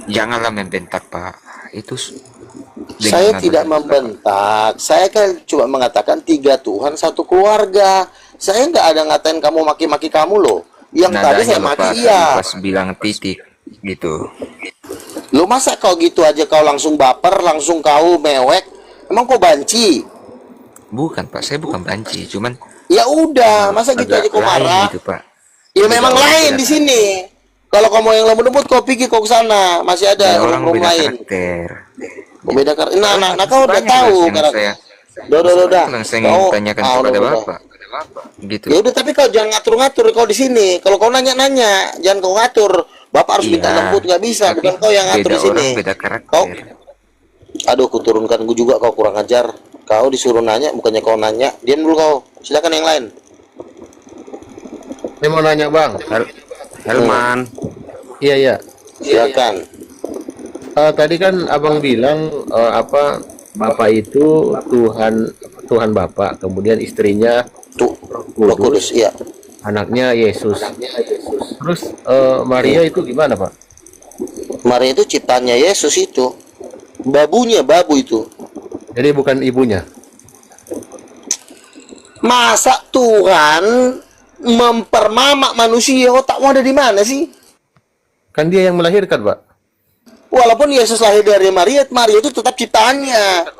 janganlah membentak Pak. Itu saya tidak membentak. Saya kan cuma mengatakan 3 Tuhan satu keluarga. Saya nggak ada ngatain kamu maki-maki kamu loh. Yang tadi saya maki pas bilang titik gitu. Lo masa kau gitu aja kau langsung baper, langsung kau mewek? Emang kau banci? Bukan Pak, saya bukan banci, cuman ya udah, masa gitu aja kau marah? Gitu, Pak. Ya memang lain di sini. Kalau kau mau yang lembut-lembut, kau pergi kau ke sana. Masih ada orang-orang lain. Beda karakter. Nah, kau udah tahu karakter. Udah. Kau tanyakan kepada Bapak. Gitu. Ya udah, tapi kau jangan ngatur-ngatur kau di sini. Kalau kau nanya-nanya, jangan kau ngatur. Bapak harus minta lembut, nggak bisa. Bukan kau yang ngatur di sini. Kau, aduh, kuturunkan gue juga, kau kurang ajar. Kau disuruh nanya, bukannya kau nanya. Diam dulu kau. Silakan yang lain. Saya mau nanya Bang. Helman. Iya. Silakan. Tadi kan Abang bilang Bapak itu Tuhan Bapak, kemudian istrinya Roh Kudus, iya. Anaknya Yesus. Terus Maria itu gimana Pak? Maria itu ciptaannya Yesus itu. Babu itu. Jadi bukan ibunya. Masa Tuhan mempermamak manusia? Otakmu ada di mana sih? Kan dia yang melahirkan, Pak. Walaupun Yesus lahir dari Maria itu tetap ciptaannya.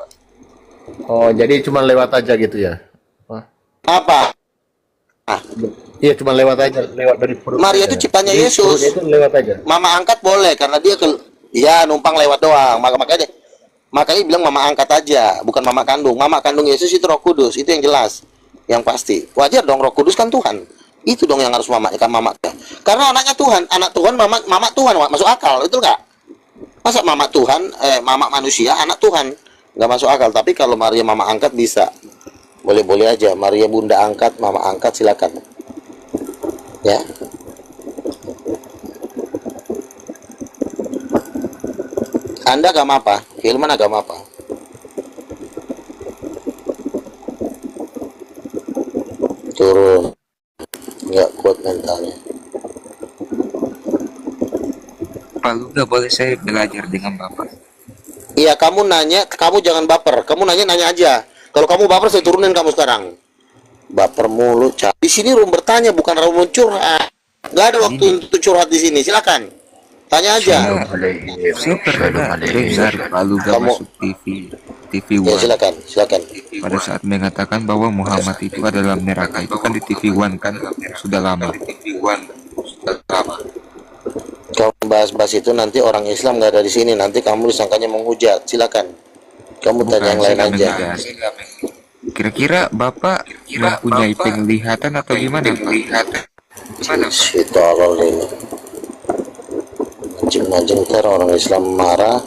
Oh, jadi cuma lewat aja gitu ya? Apa? Iya, cuma lewat aja, lewat dari perut. Maria itu ciptaannya Yesus. Itu lewat aja. Mama angkat boleh karena dia numpang lewat doang. Makanya bilang mama angkat aja, bukan mama kandung. Mama kandung Yesus itu Roh Kudus, itu yang jelas, yang pasti. Wajar dong, Roh Kudus kan Tuhan. Itu dong yang harus mama. Karena anaknya Tuhan, anak Tuhan, mama Tuhan, masuk akal, itu enggak? Masa mama Tuhan, mama manusia, anak Tuhan, nggak masuk akal. Tapi kalau Maria mama angkat bisa, boleh-boleh aja. Maria bunda angkat, mama angkat, silakan. Ya. Anda agama apa? Hilman agama apa? Turun. Nggak kuat mentalnya. Pak Luga, boleh saya belajar dengan Bapak? Iya, kamu nanya, kamu jangan baper. Kamu nanya aja. Kalau kamu baper, saya turunin kamu sekarang. Baper mulu, di sini room bertanya, bukan room curhat. Nggak ada waktu untuk curhat di sini. Silakan. Tanya aja. Pak Luga masuk TV One. Ya, silakan. Pada saat mengatakan bahwa Muhammad itu adalah neraka, itu kan di TV One kan sudah lama. Kalau bahas-bahas itu nanti orang Islam nggak ada di sini, nanti kamu disangkanya menghujat. Silakan. Kamu tanya yang lain aja. Kira-kira Bapak mempunyai penglihatan atau gimana, Pak? Si tolol ini. Mancing-mancing ntar orang Islam marah.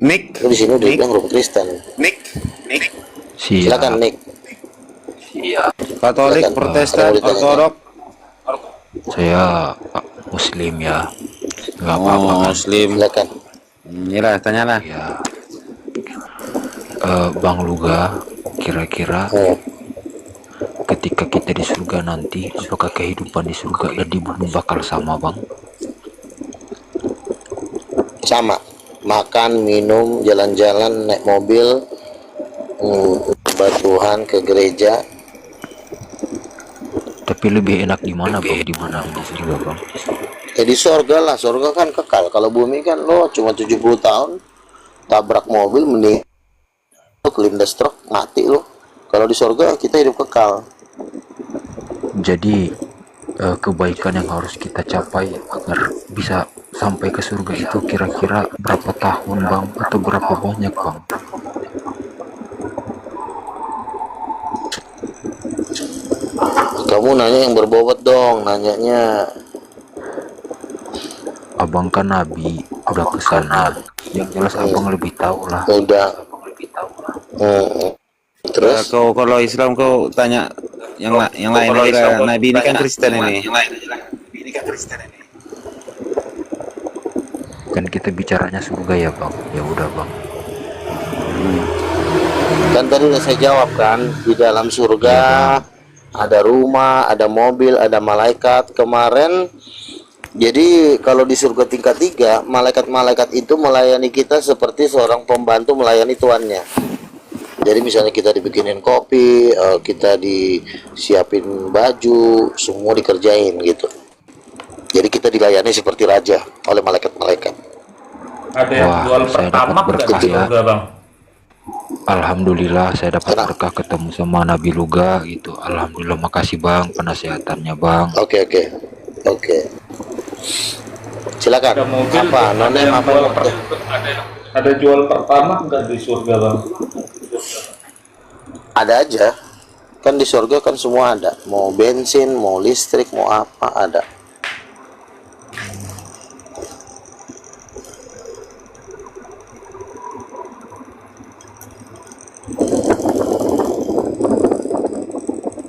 Nick, di sini udah bilang room Kristen. Nick. Silakan Nick. Iya. Katolik, Protestan, Ortodok. Saya Muslim ya. Nggak apa-apa kan? Muslim. Silakan. Inilah, tanyalah. Ya. Bang Luga, kira-kira ketika kita di surga nanti, apakah kehidupan di surga dan di bumi bakal sama, Bang? Sama. Makan, minum, jalan-jalan, naik mobil, Tuhan ke gereja. Tapi lebih enak di mana, Bang? Di mana di surga, Bang? Di surga lah, surga kan kekal. Kalau bumi kan lo cuma 70 tahun, tabrak mobil, mending lo kelindas truk, mati lo. Kalau di surga kita hidup kekal. Jadi kebaikan yang harus kita capai agar bisa sampai ke surga itu kira-kira berapa tahun, Bang? Atau berapa banyak, Bang? Kamu nanya yang berbobot dong, nanyanya. Abang kan Nabi, udah kesana. Yang jelas Abang lebih tahu lah. Udah. Terus kalau Islam kau tanya yang lain aja. Nabi ini kan Kristen ini. Kan kita bicaranya surga ya, Bang. Ya udah, Bang. Kan tadi udah saya jawab kan, di dalam surga ada rumah, ada mobil, ada malaikat. Kemarin jadi kalau di surga tingkat 3, malaikat-malaikat itu melayani kita seperti seorang pembantu melayani tuannya. Jadi misalnya kita dibikinin kopi, kita disiapin baju, semua dikerjain gitu. Jadi kita dilayani seperti raja oleh malaikat-malaikat. Ada yang jual pertama nggak di surga, Bang? Alhamdulillah saya dapat berkah ketemu sama Nabi Luga gitu. Alhamdulillah, makasih Bang penasehatannya, Bang. Oke. Silakan. Ada mobil, apa? Nonem apa? Ada jual pertama nggak di surga, Bang? Ada aja. Kan di surga kan semua ada. Mau bensin, mau listrik, mau apa ada.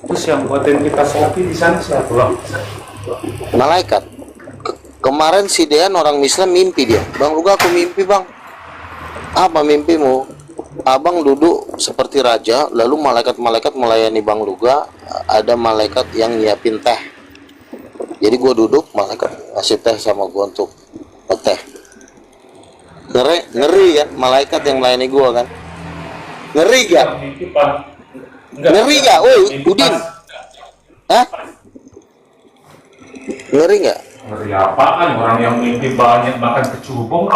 Terus yang buatin kita kopi di sana siapa, Bang? Malaikat. Kemarin si Dean orang Islam mimpi dia. Bang Luga, aku mimpi, Bang. Apa mimpimu? Abang duduk seperti raja, lalu malaikat-malaikat melayani Bang Luga. Ada malaikat yang nyiapin teh. Jadi gua duduk, malaikat ngasih teh sama gua untuk teh. Ngeri kan, malaikat yang melayani gua kan. Ngeri gak? Ngeri gak? Woi, Udin. Hah? Ngeri gak? Ngeri apaan? Orang yang mimpi banyak makan kecubung.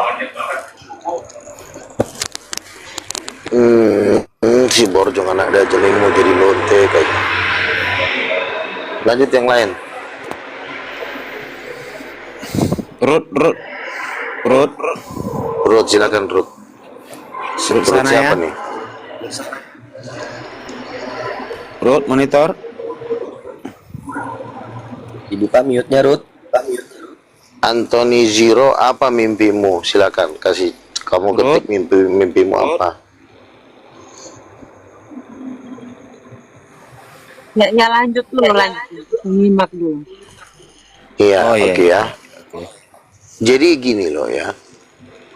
Si Borjong anak ada jeling mau jadi lonte kayak. Lanjut yang lain. Ruth, silakan Ruth. Ruth sana siapa ya. nih? Ruth monitor. Dibuka mute-nya, Ruth. Anthony Zero, apa mimpimu? Silakan kasih kamu ketik mimpimu apa? Ya lanjut dulu, nyimak dulu. Iya, oke ya. Jadi gini loh ya.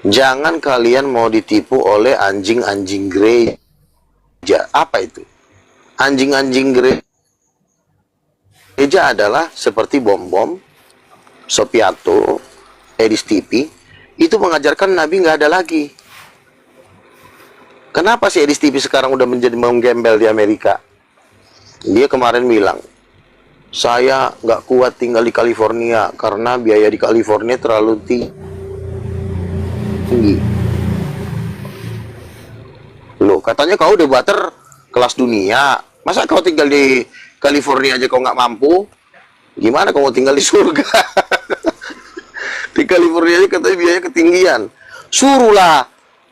Jangan kalian mau ditipu oleh anjing-anjing gereja. Apa itu? Anjing-anjing gereja adalah seperti Bom-Bom, Sopiato, Edis TV. Itu mengajarkan Nabi nggak ada lagi. Kenapa sih Edis TV sekarang udah menjadi menggembel di Amerika? Dia kemarin bilang, saya nggak kuat tinggal di California karena biaya di California terlalu tinggi. Loh, katanya kau udah butter kelas dunia. Masa kau tinggal di California aja kau nggak mampu? Gimana kau mau tinggal di surga? Di California aja katanya biaya ketinggian. Suruhlah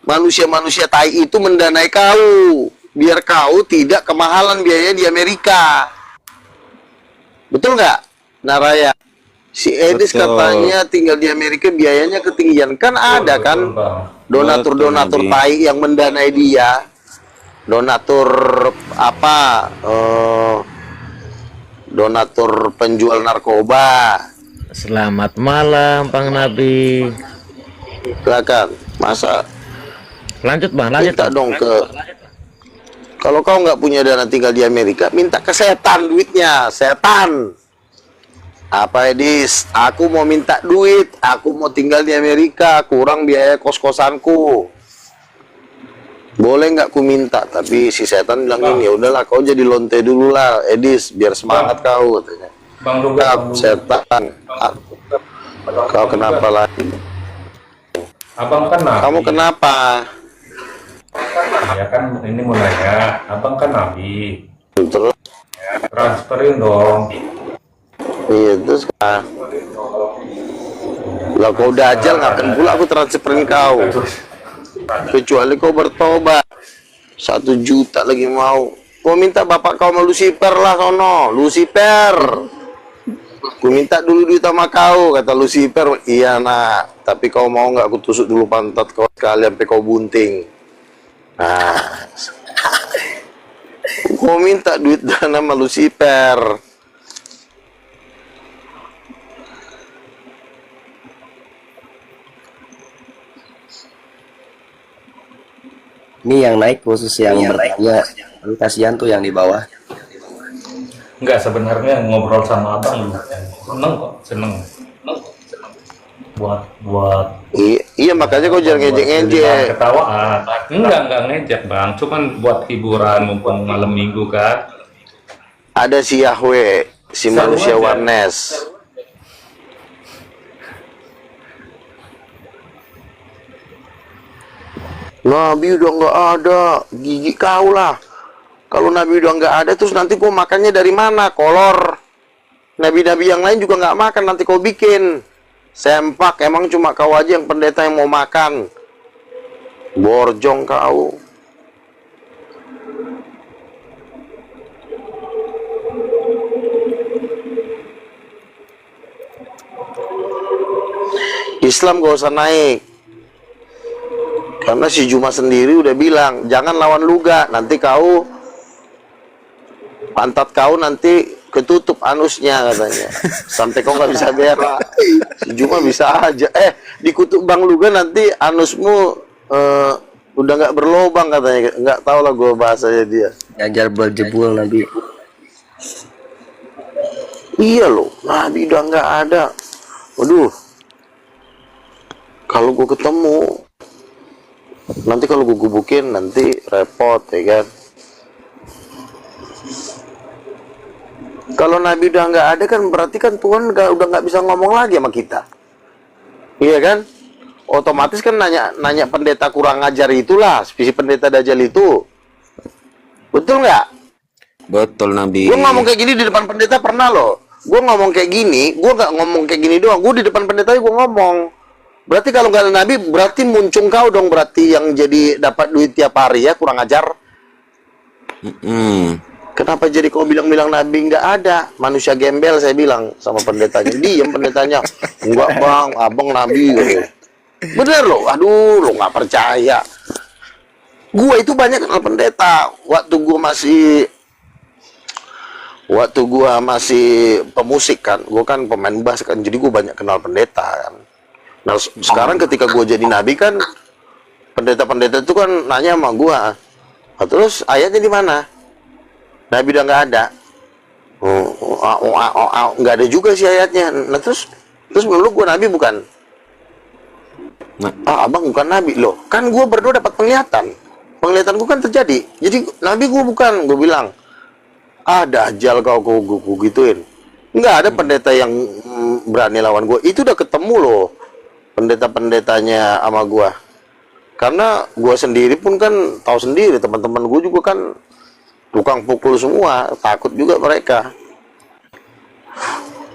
manusia-manusia tai itu mendanai kau. biar kau tidak kemahalan biaya di Amerika. Betul nggak, Naraya? Si Edis Betul. katanya tinggal di Amerika biayanya ketinggian. Kan ada kan donatur-donatur tai yang mendanai dia. Donatur apa? Donatur penjual narkoba. Selamat malam, Bang Nabi. Silakan. Masa Lanjut Bang, lanjut. minta dong ke, kalau kau nggak punya dana tinggal di Amerika, minta ke setan duitnya, setan. Apa Edis? Aku mau minta duit, aku mau tinggal di Amerika, kurang biaya kos-kosanku. Boleh nggak ku minta? Tapi si setan bilang gini, ya udahlah kau jadi lonte dulu lah, Edis, biar semangat kau katanya. Bang Ruga, Setan, kau kenapa lagi? abang kan nabi. Kamu kenapa? Ya kan ini mau nanya, abang kan nabi. Terus? Transferin dong. Iya, terus lah kau dajal, ngapain pula aku transferin kau? Kecuali kau bertobat. 1 juta lagi mau. Kau minta bapak kau sama Lucifer lah sono. Lucifer, ku minta dulu duit sama kau, kata Lucifer. Iya nak, tapi kau mau nggak aku tusuk dulu pantat kau sekali sampai kau bunting. Nah, kau minta duit dana sama Lucifer. Ini yang naik khusus yang bertanya. Lu kasihan tuh yang di bawah. Enggak, sebenarnya ngobrol sama abang seneng kok, seneng. Buat Iya makanya kau jangan ngejek-ngejek. ketawaan. Enggak ngejek bang, cuman buat hiburan mumpung malam minggu kan. Ada si Yahweh, si Sama manusia aja. warnes. Nabi udah nggak ada, gigi kau lah. Kalau Nabi udah nggak ada, terus nanti kau makannya dari mana? Kolor. Nabi-nabi yang lain juga nggak makan, nanti kau bikin. Sempak, emang cuma kau aja yang pendeta yang mau makan. Borjong kau. Islam gak usah naik. Karena si Juma sendiri udah bilang, jangan lawan luga, nanti kau pantat kau nanti ketutup anusnya katanya. Sampai kau nggak bisa berak. Si Juma bisa aja. Dikutuk Bang Luga nanti anusmu udah nggak berlobang katanya. Nggak tahu lah gue bahasanya dia. Ngajar berjebul Nabi. Iya loh, Nabi udah nggak ada. Waduh. Kalau gue ketemu, nanti kalau gue gubukin nanti repot ya kan. Kalau Nabi udah nggak ada kan berarti kan Tuhan udah nggak bisa ngomong lagi sama kita. Iya kan? Otomatis kan nanya pendeta kurang ngajar itulah, si pendeta Dajjal itu. Betul nggak? Betul Nabi. Gue ngomong kayak gini di depan pendeta pernah loh. Gue ngomong kayak gini, gue nggak ngomong kayak gini doang. Gue di depan pendeta gue ngomong. Berarti kalau nggak ada Nabi, berarti muncung kau dong, berarti yang jadi dapat duit tiap hari ya, kurang ajar. Kenapa jadi kau bilang-bilang Nabi nggak ada? Manusia gembel, saya bilang sama pendetanya. Diam pendetanya. Enggak bang, abang Nabi. Bener loh, aduh lo nggak percaya. Gua itu banyak kenal pendeta. Waktu gua masih pemusik kan, gua kan pemain bass kan, jadi gua banyak kenal pendeta kan. Nah sekarang ketika gua jadi nabi kan, pendeta-pendeta itu kan nanya sama gua, nah, terus ayatnya di mana? Nabi udah nggak ada. Nggak ada juga sih ayatnya. Nah terus menurut gua nabi bukan? Abang bukan nabi loh. Kan gua berdoa dapat penglihatan. Penglihatan gua kan terjadi. Jadi nabi gua bukan. Gua bilang, Dajjal kau gituin. Nggak ada pendeta yang berani lawan gua. Itu udah ketemu loh pendeta-pendetanya sama gua. Karena gua sendiri pun kan tahu sendiri, teman-teman gua juga kan tukang pukul semua, takut juga mereka.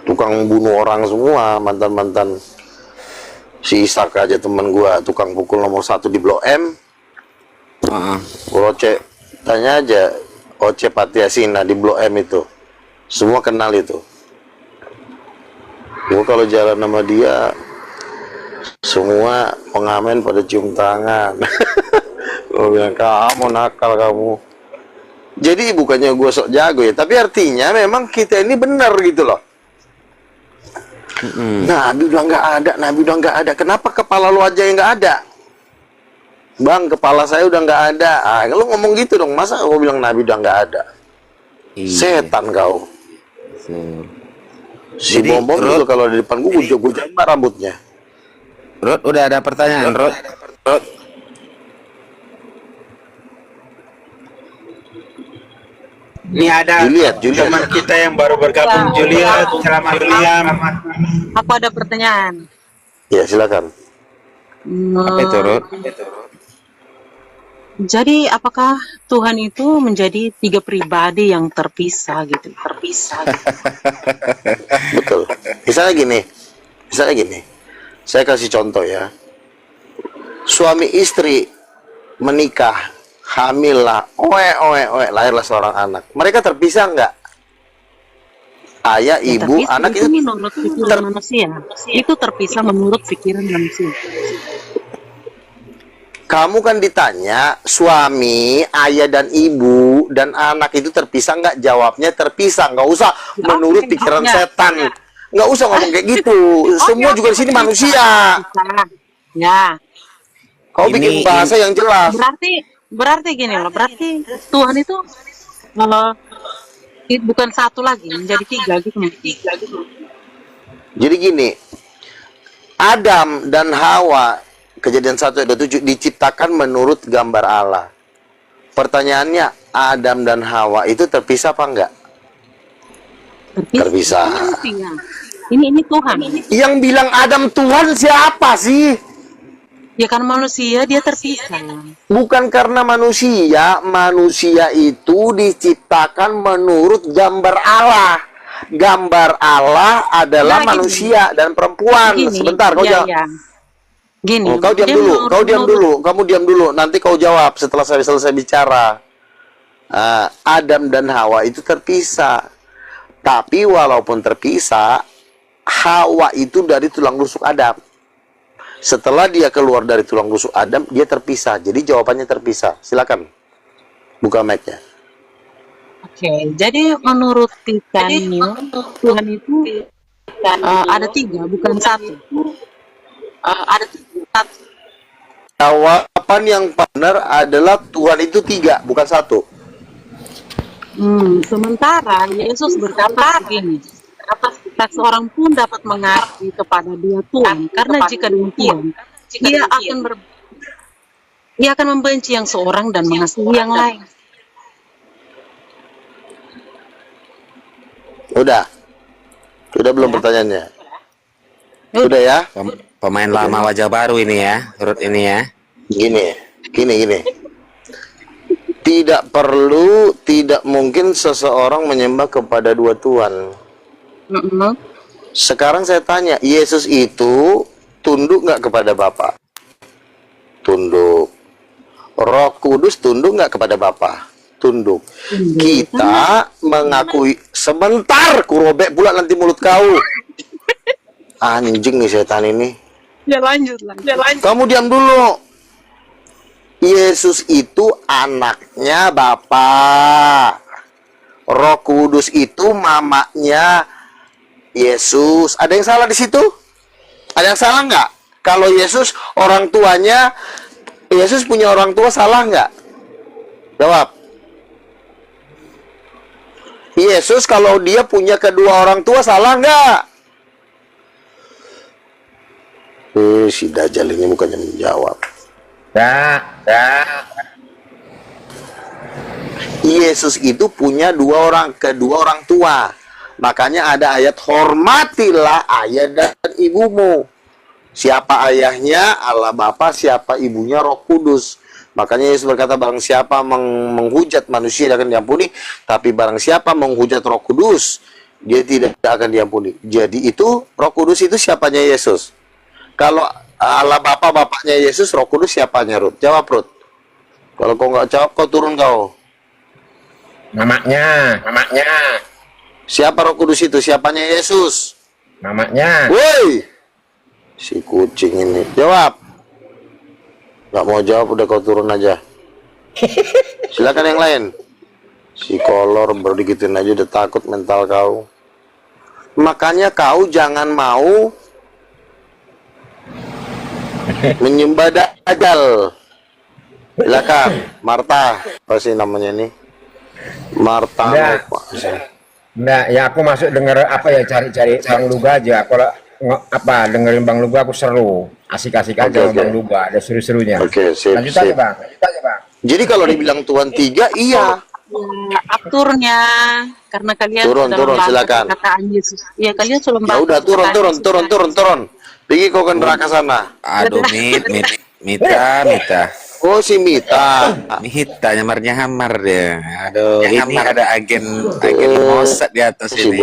Tukang bunuh orang semua, mantan-mantan. Si Ishak aja teman gua, tukang pukul nomor 1 di Blok M. Gocek Tanya aja Oce Patiasina di Blok M itu. Semua kenal itu. Gua kalau jalan sama dia, semua pengamen pada cium tangan. Gua bilang, kamu nakal kamu. Jadi bukannya gue sok jago ya, tapi artinya memang kita ini benar gitu loh. Nabi udah nggak ada, Nabi udah nggak ada. Kenapa kepala lu aja yang nggak ada? Bang, kepala saya udah nggak ada. Ah, lu ngomong gitu dong. Masa gue bilang Nabi udah nggak ada? Setan kau. Si Jadi, Bom itu kalau di depan gue jambak rambutnya. Rod, udah ada pertanyaan, Rod. Ini ada teman kita yang baru bergabung, Juliet. Selamat William. Aku ada pertanyaan. Ya, silakan. Apa itu, Rod? Jadi apakah Tuhan itu menjadi 3 pribadi yang terpisah gitu? Betul. Misalnya gini. Saya kasih contoh ya. Suami istri menikah, hamil lah, lahirlah seorang anak. Mereka terpisah nggak? Ayah, ibu, anak itu menurut pikiran manusia. Itu terpisah menurut pikiran manusia. Kamu kan ditanya suami, ayah dan ibu dan anak itu terpisah nggak? Jawabnya terpisah. Nggak usah menurut pikiran setan. Nggak usah ngomong kayak gitu. Semua juga di sini manusia. Ya. Kau bikin bahasa yang jelas. Berarti gini loh. Berarti Tuhan itu bukan satu lagi, menjadi 3 gitu. Jadi gini, Adam dan Hawa, Kejadian 1 ayat 7, diciptakan menurut gambar Allah. Pertanyaannya, Adam dan Hawa itu terpisah apa enggak? Terpisah. Ini Tuhan. Yang bilang Adam Tuhan siapa sih? Ya kan manusia, dia terpisah. Bukan karena manusia. Manusia itu diciptakan menurut gambar Allah. Gambar Allah adalah manusia dan perempuan. Sebentar, kau jangan. Gini, kau diam dulu, kamu diam dulu, nanti kau jawab setelah saya selesai bicara. Adam dan Hawa itu terpisah, tapi walaupun terpisah, Hawa itu dari tulang rusuk Adam. Setelah dia keluar dari tulang rusuk Adam, dia terpisah. Jadi jawabannya terpisah. Silakan buka mic-nya. Oke, jadi menurut Titanio, Tuhan itu ada 3, bukan 1. Ada 3. Jawaban yang benar adalah Tuhan itu 3, bukan 1. Sementara Yesus berkata begini, tak seorang pun dapat mengasihi kepada dia Tuhan, karena jika demikian, dia akan membenci yang seorang dan mengasihi yang lain. Udah belum pertanyaannya? Udah ya? Pemain lama wajah baru ini ya, Rod ini ya. Gini. Tidak mungkin seseorang menyembah kepada 2 Tuhan. Sekarang saya tanya, Yesus itu tunduk nggak kepada Bapa? Tunduk. Roh Kudus tunduk nggak kepada Bapa? Tunduk. Kita mengakui. Sebentar, kurobek pula nanti mulut kau. Anjing nih setan ini. Ya lanjut. Kamu diam dulu. Yesus itu anaknya Bapa. Roh Kudus itu mamanya Yesus. Ada yang salah di situ? Ada yang salah nggak? Kalau Yesus orang tuanya, Yesus punya orang tua, salah nggak? Jawab. Yesus kalau dia punya kedua orang tua, salah nggak? Si Dajjal ini bukannya menjawab. Yesus itu punya kedua orang tua. Makanya ada ayat, hormatilah ayah dan ibumu. Siapa ayahnya? Allah Bapa. Siapa ibunya? Roh Kudus. Makanya Yesus berkata, barang siapa menghujat manusia dia akan diampuni, tapi barang siapa menghujat Roh Kudus, dia tidak akan diampuni. Jadi itu Roh Kudus itu siapanya Yesus? Kalau Allah Bapaknya Yesus, Roh Kudus siapanya, Ruth? Jawab, Ruth. Kalau kau nggak jawab, kau turun kau. Mamanya. Siapa Roh Kudus itu? Siapanya Yesus? Mamanya. Woi, si kucing ini. Jawab. Nggak mau jawab, udah kau turun aja. Silakan yang lain. Si kolor baru digituin aja udah takut mental kau. Makanya kau jangan mau menyembah Dajjal. Silakan, Marta. Apa sih namanya ini? Marta. Enggak, ya aku masuk denger apa ya, cari-cari Bang Luga aja. Aku dengerin Bang Luga aku seru. Asik-asik aja sama Bang Luga, ada seru-serunya. Oke, sip. Lanjut aja, Bang. Jadi kalau dibilang Tuhan 3, iya. Aturnya karena kalian Turun, silakan. perkataan Yesus. Ya kalian sudah Ya udah turun. Pergi kau ke neraka sana. Aduh, Mita. Oh, si Mita. Mita nyamarnya hamar dia. Aduh, ini ada agen Mossad di atas ini.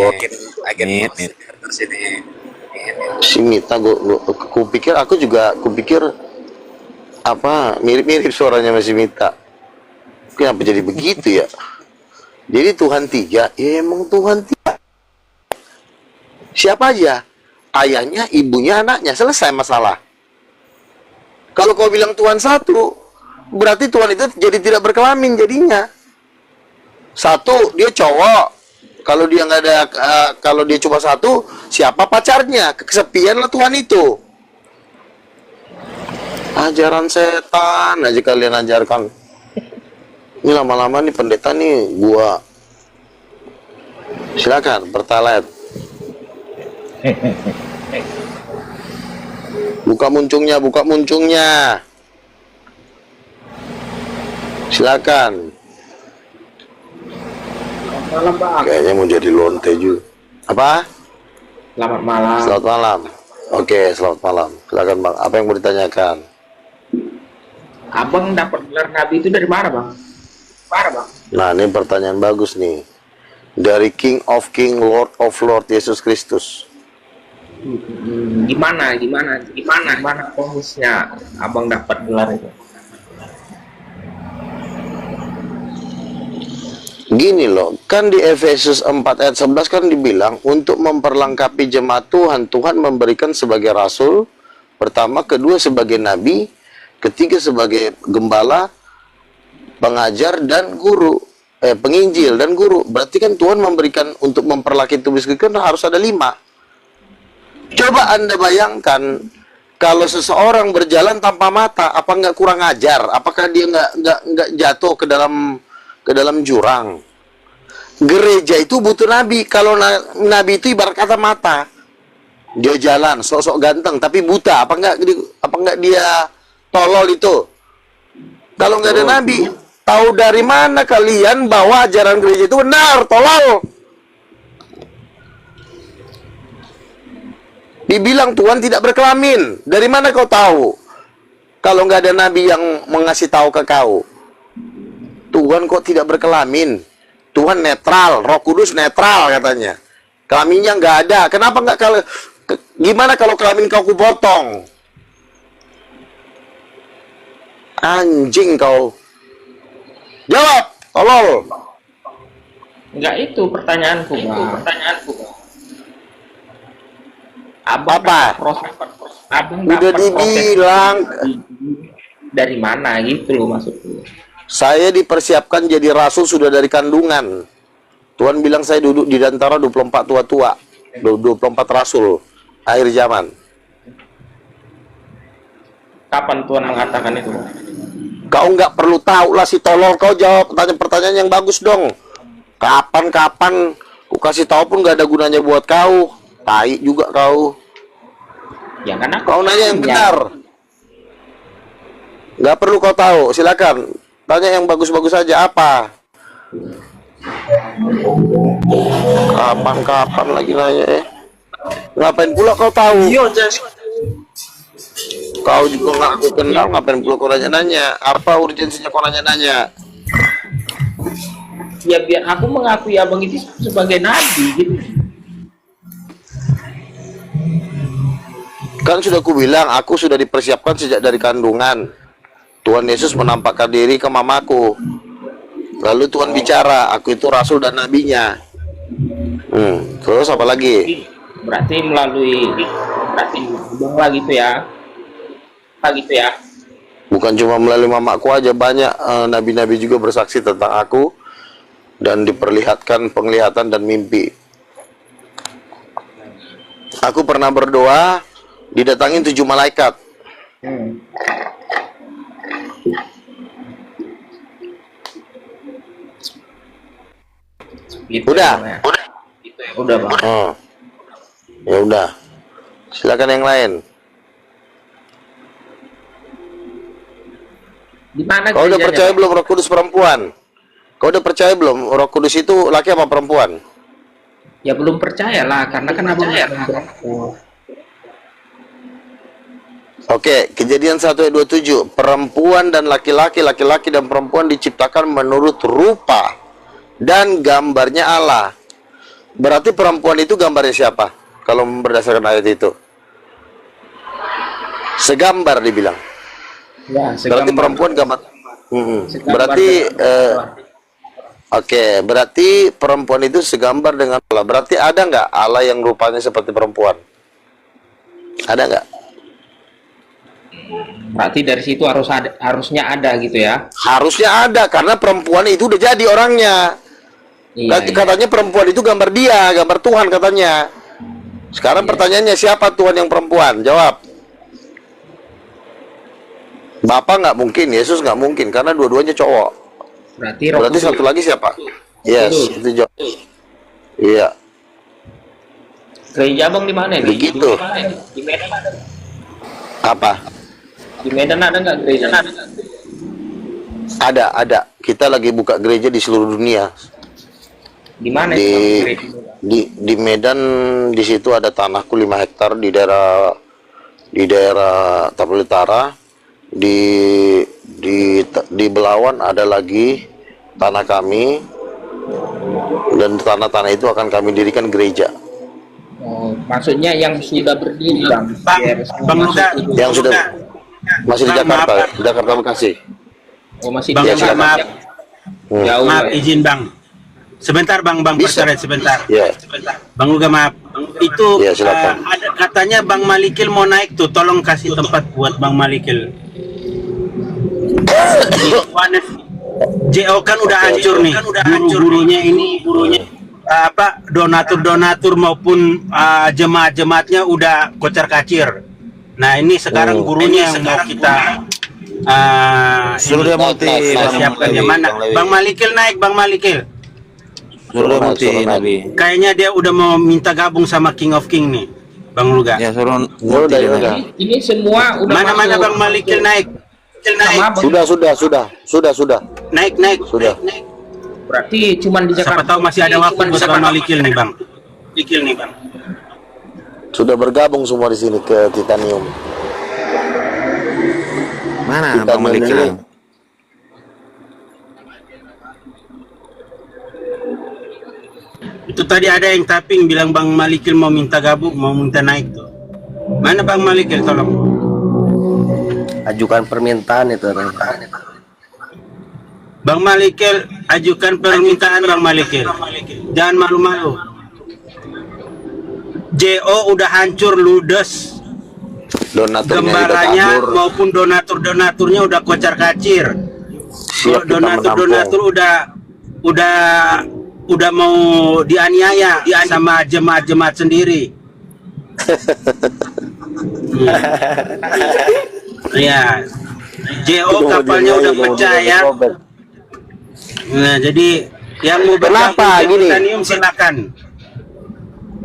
Agen Mossad di atas ini. Si Mita, kupikir apa mirip-mirip suaranya sama si Mita. Kenapa jadi begitu ya? Jadi Tuhan 3, ya emang Tuhan 3. Siapa aja? Ayahnya, ibunya, anaknya, selesai masalah. Kalau kau bilang Tuhan 1, berarti Tuhan itu jadi tidak berkelamin jadinya. 1, dia cowok. Kalau dia nggak ada, kalau dia cuma 1, siapa pacarnya? Kesepian lah Tuhan itu. Ajaran setan aja kalian ajarkan. Ini lama-lama nih pendeta nih gua. Silakan Pertalite. Buka muncungnya. Silakan. Malam, Bang. Kayaknya mau jadi lonte juga. Apa? Selamat malam. Selamat malam. Oke, selamat malam. Silakan Bang. Apa yang mau ditanyakan? Abang dapat gelar nabi itu dari mana, Bang? Nah, ini pertanyaan bagus nih. Dari King of King, Lord of Lord, Yesus Kristus. Gimana kondisinya Abang dapat gelar itu? Gini loh, kan di Efesus 4 ayat 11 kan dibilang untuk memperlengkapi jemaat Tuhan, Tuhan memberikan sebagai rasul, pertama, kedua sebagai nabi, ketiga sebagai gembala, pengajar dan guru, penginjil dan guru. Berarti kan Tuhan memberikan untuk memperlaki tubuh Kristus harus ada 5. Coba Anda bayangkan kalau seseorang berjalan tanpa mata, apa nggak kurang ajar? Apakah dia nggak jatuh ke dalam jurang? Gereja itu butuh nabi. Kalau nabi itu ibarat kata mata. Dia jalan sok-sok ganteng tapi buta. Apa nggak dia tolol itu? Kalau nggak ada nabi, tahu dari mana kalian bahwa ajaran gereja itu benar? Tolol. Dibilang Tuhan tidak berkelamin. Dari mana kau tahu? Kalau nggak ada nabi yang mengasih tahu ke kau, Tuhan kok tidak berkelamin? Tuhan netral, Roh Kudus netral katanya. Kelaminnya nggak ada. Kenapa nggak gimana kalau kelamin kau kupotong? Anjing kau. Jawab, tolol. Enggak, itu pertanyaanku, Bang. Apa? Abang udah dibilang dari mana gitu loh maksudku. Saya dipersiapkan jadi rasul sudah dari kandungan. Tuhan bilang saya duduk di antara 24 tua-tua, 24 rasul akhir zaman. Kapan Tuhan mengatakan itu? Kau nggak perlu tahu lah si tolol, kau jawab pertanyaan yang bagus dong. Kapan? Ku kasih tahu pun nggak ada gunanya buat kau. Tai juga kau. Ya kan kau nanya yang benar. Nggak perlu kau tahu. Silakan tanya yang bagus-bagus saja. Apa? Kapan lagi nanya Ngapain pula kau tahu? Kau juga nggak aku kenal, ngapain pula kau nanya-nanya? Apa urgensinya kau nanya-nanya? Ya biar aku mengakui abang itu sebagai nabi gitu. Kan sudah aku bilang, aku sudah dipersiapkan sejak dari kandungan. Tuhan Yesus menampakkan diri ke mamaku. Lalu Tuhan bicara, aku itu rasul dan nabinya. Terus apa lagi? Berarti melalui doa gitu ya. Apa gitu ya? Bukan cuma melalui mamaku aja, banyak nabi-nabi juga bersaksi tentang aku dan diperlihatkan penglihatan dan mimpi. Aku pernah berdoa didatangin 7 malaikat. Gitu Udah. ya, udah Bang. Oh. Ya udah. Silakan yang lain. Di mana Kau udah gerejanya, percaya Bang? belum Roh Kudus perempuan? Kau udah percaya belum Roh Kudus itu laki apa perempuan? Ya belum percaya lah, karena kan abang Oke, Kejadian 1 ayat 27. Perempuan dan laki-laki, laki-laki dan perempuan diciptakan menurut rupa dan gambarnya Allah. Berarti perempuan itu gambarnya siapa? Kalau berdasarkan ayat itu. Segambar dibilang. Ya, Berarti perempuan gambar. Berarti oke, berarti perempuan itu segambar dengan Allah. Berarti ada nggak Allah yang rupanya seperti perempuan? Ada nggak? Berarti dari situ harusnya ada gitu ya. Harusnya ada, karena perempuan itu udah jadi orangnya. Katanya perempuan itu gambar dia, gambar Tuhan katanya. Sekarang pertanyaannya, siapa Tuhan yang perempuan? Jawab. Bapak nggak mungkin, Yesus nggak mungkin, karena dua-duanya cowok. Berarti satu lagi siapa? Yes, itu jawab. Iya. Gereja Abang di mana nih? Begitu. Di Medan ada. Apa? Di Medan ada nggak gereja? Ada. Kita lagi buka gereja di seluruh dunia. Di mana? Di Medan, di situ ada tanahku 5 hektar di daerah Tapal Utara. Di Belawan ada lagi tanah kami, dan tanah-tanah itu akan kami dirikan gereja. Oh, maksudnya yang sudah berdiri Bang. Yang sudah masih di Jakarta, di Jakarta Bekasi. Oh, masih di Jakarta. Maaf, Jauh, maaf ya. izin Bang. Sebentar Bang Persaret sebentar. Ya. Bang Luga maaf. Itu Ya, silakan. ada katanya Bang Malikil mau naik tuh, tolong kasih tempat buat Bang Malikil. JO kan udah hancur nih. Guru-gurunya ini, donatur maupun jemaat-jemaatnya udah kocar-kacir. Nah, ini sekarang gurunya yang mau kita Suruh dia muti, siapkan yang mana? Bang Malikil naik, Bang Malikil. Suruh muti Nabi. Kayaknya dia udah mau minta gabung sama King of King nih, Bang Luga. Ya suruh muti dia. Ini semua udah Mana masuk. Bang Malikil naik? Sudah. Naik. Sudah. Berarti cuman di Jakarta. Siapa tahu masih ada waktu buat Bang Malikil nih, Bang. Sudah bergabung semua di sini ke Titanium. Mana Bang Malikil? Itu tadi ada yang tapping bilang Bang Malikil mau minta gabung, mau minta naik tuh. Mana Bang Malikil, tolong. Ajukan permintaan itu. Bang Malikil, ajukan permintaan Bang Malikil. Jangan malu-malu. JO udah hancur ludes. Gambarannya maupun donatur-donaturnya udah kocar-kacir. Donatur-donatur udah mau dianiaya sama jemaat-jemaat sendiri. Ya, JO kapalnya udah pecah ya. Nah, jadi yang mau bergabung di Titanium silakan.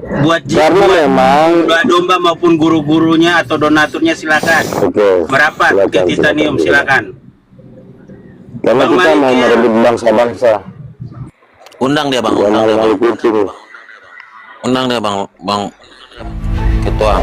Buat memang domba maupun guru-gurunya atau donaturnya silakan. Merapat ke Titanium silakan. Karena kita mau merebut bangsa-bangsa. Undang dia Bang. Undang dia Bang. Ketua.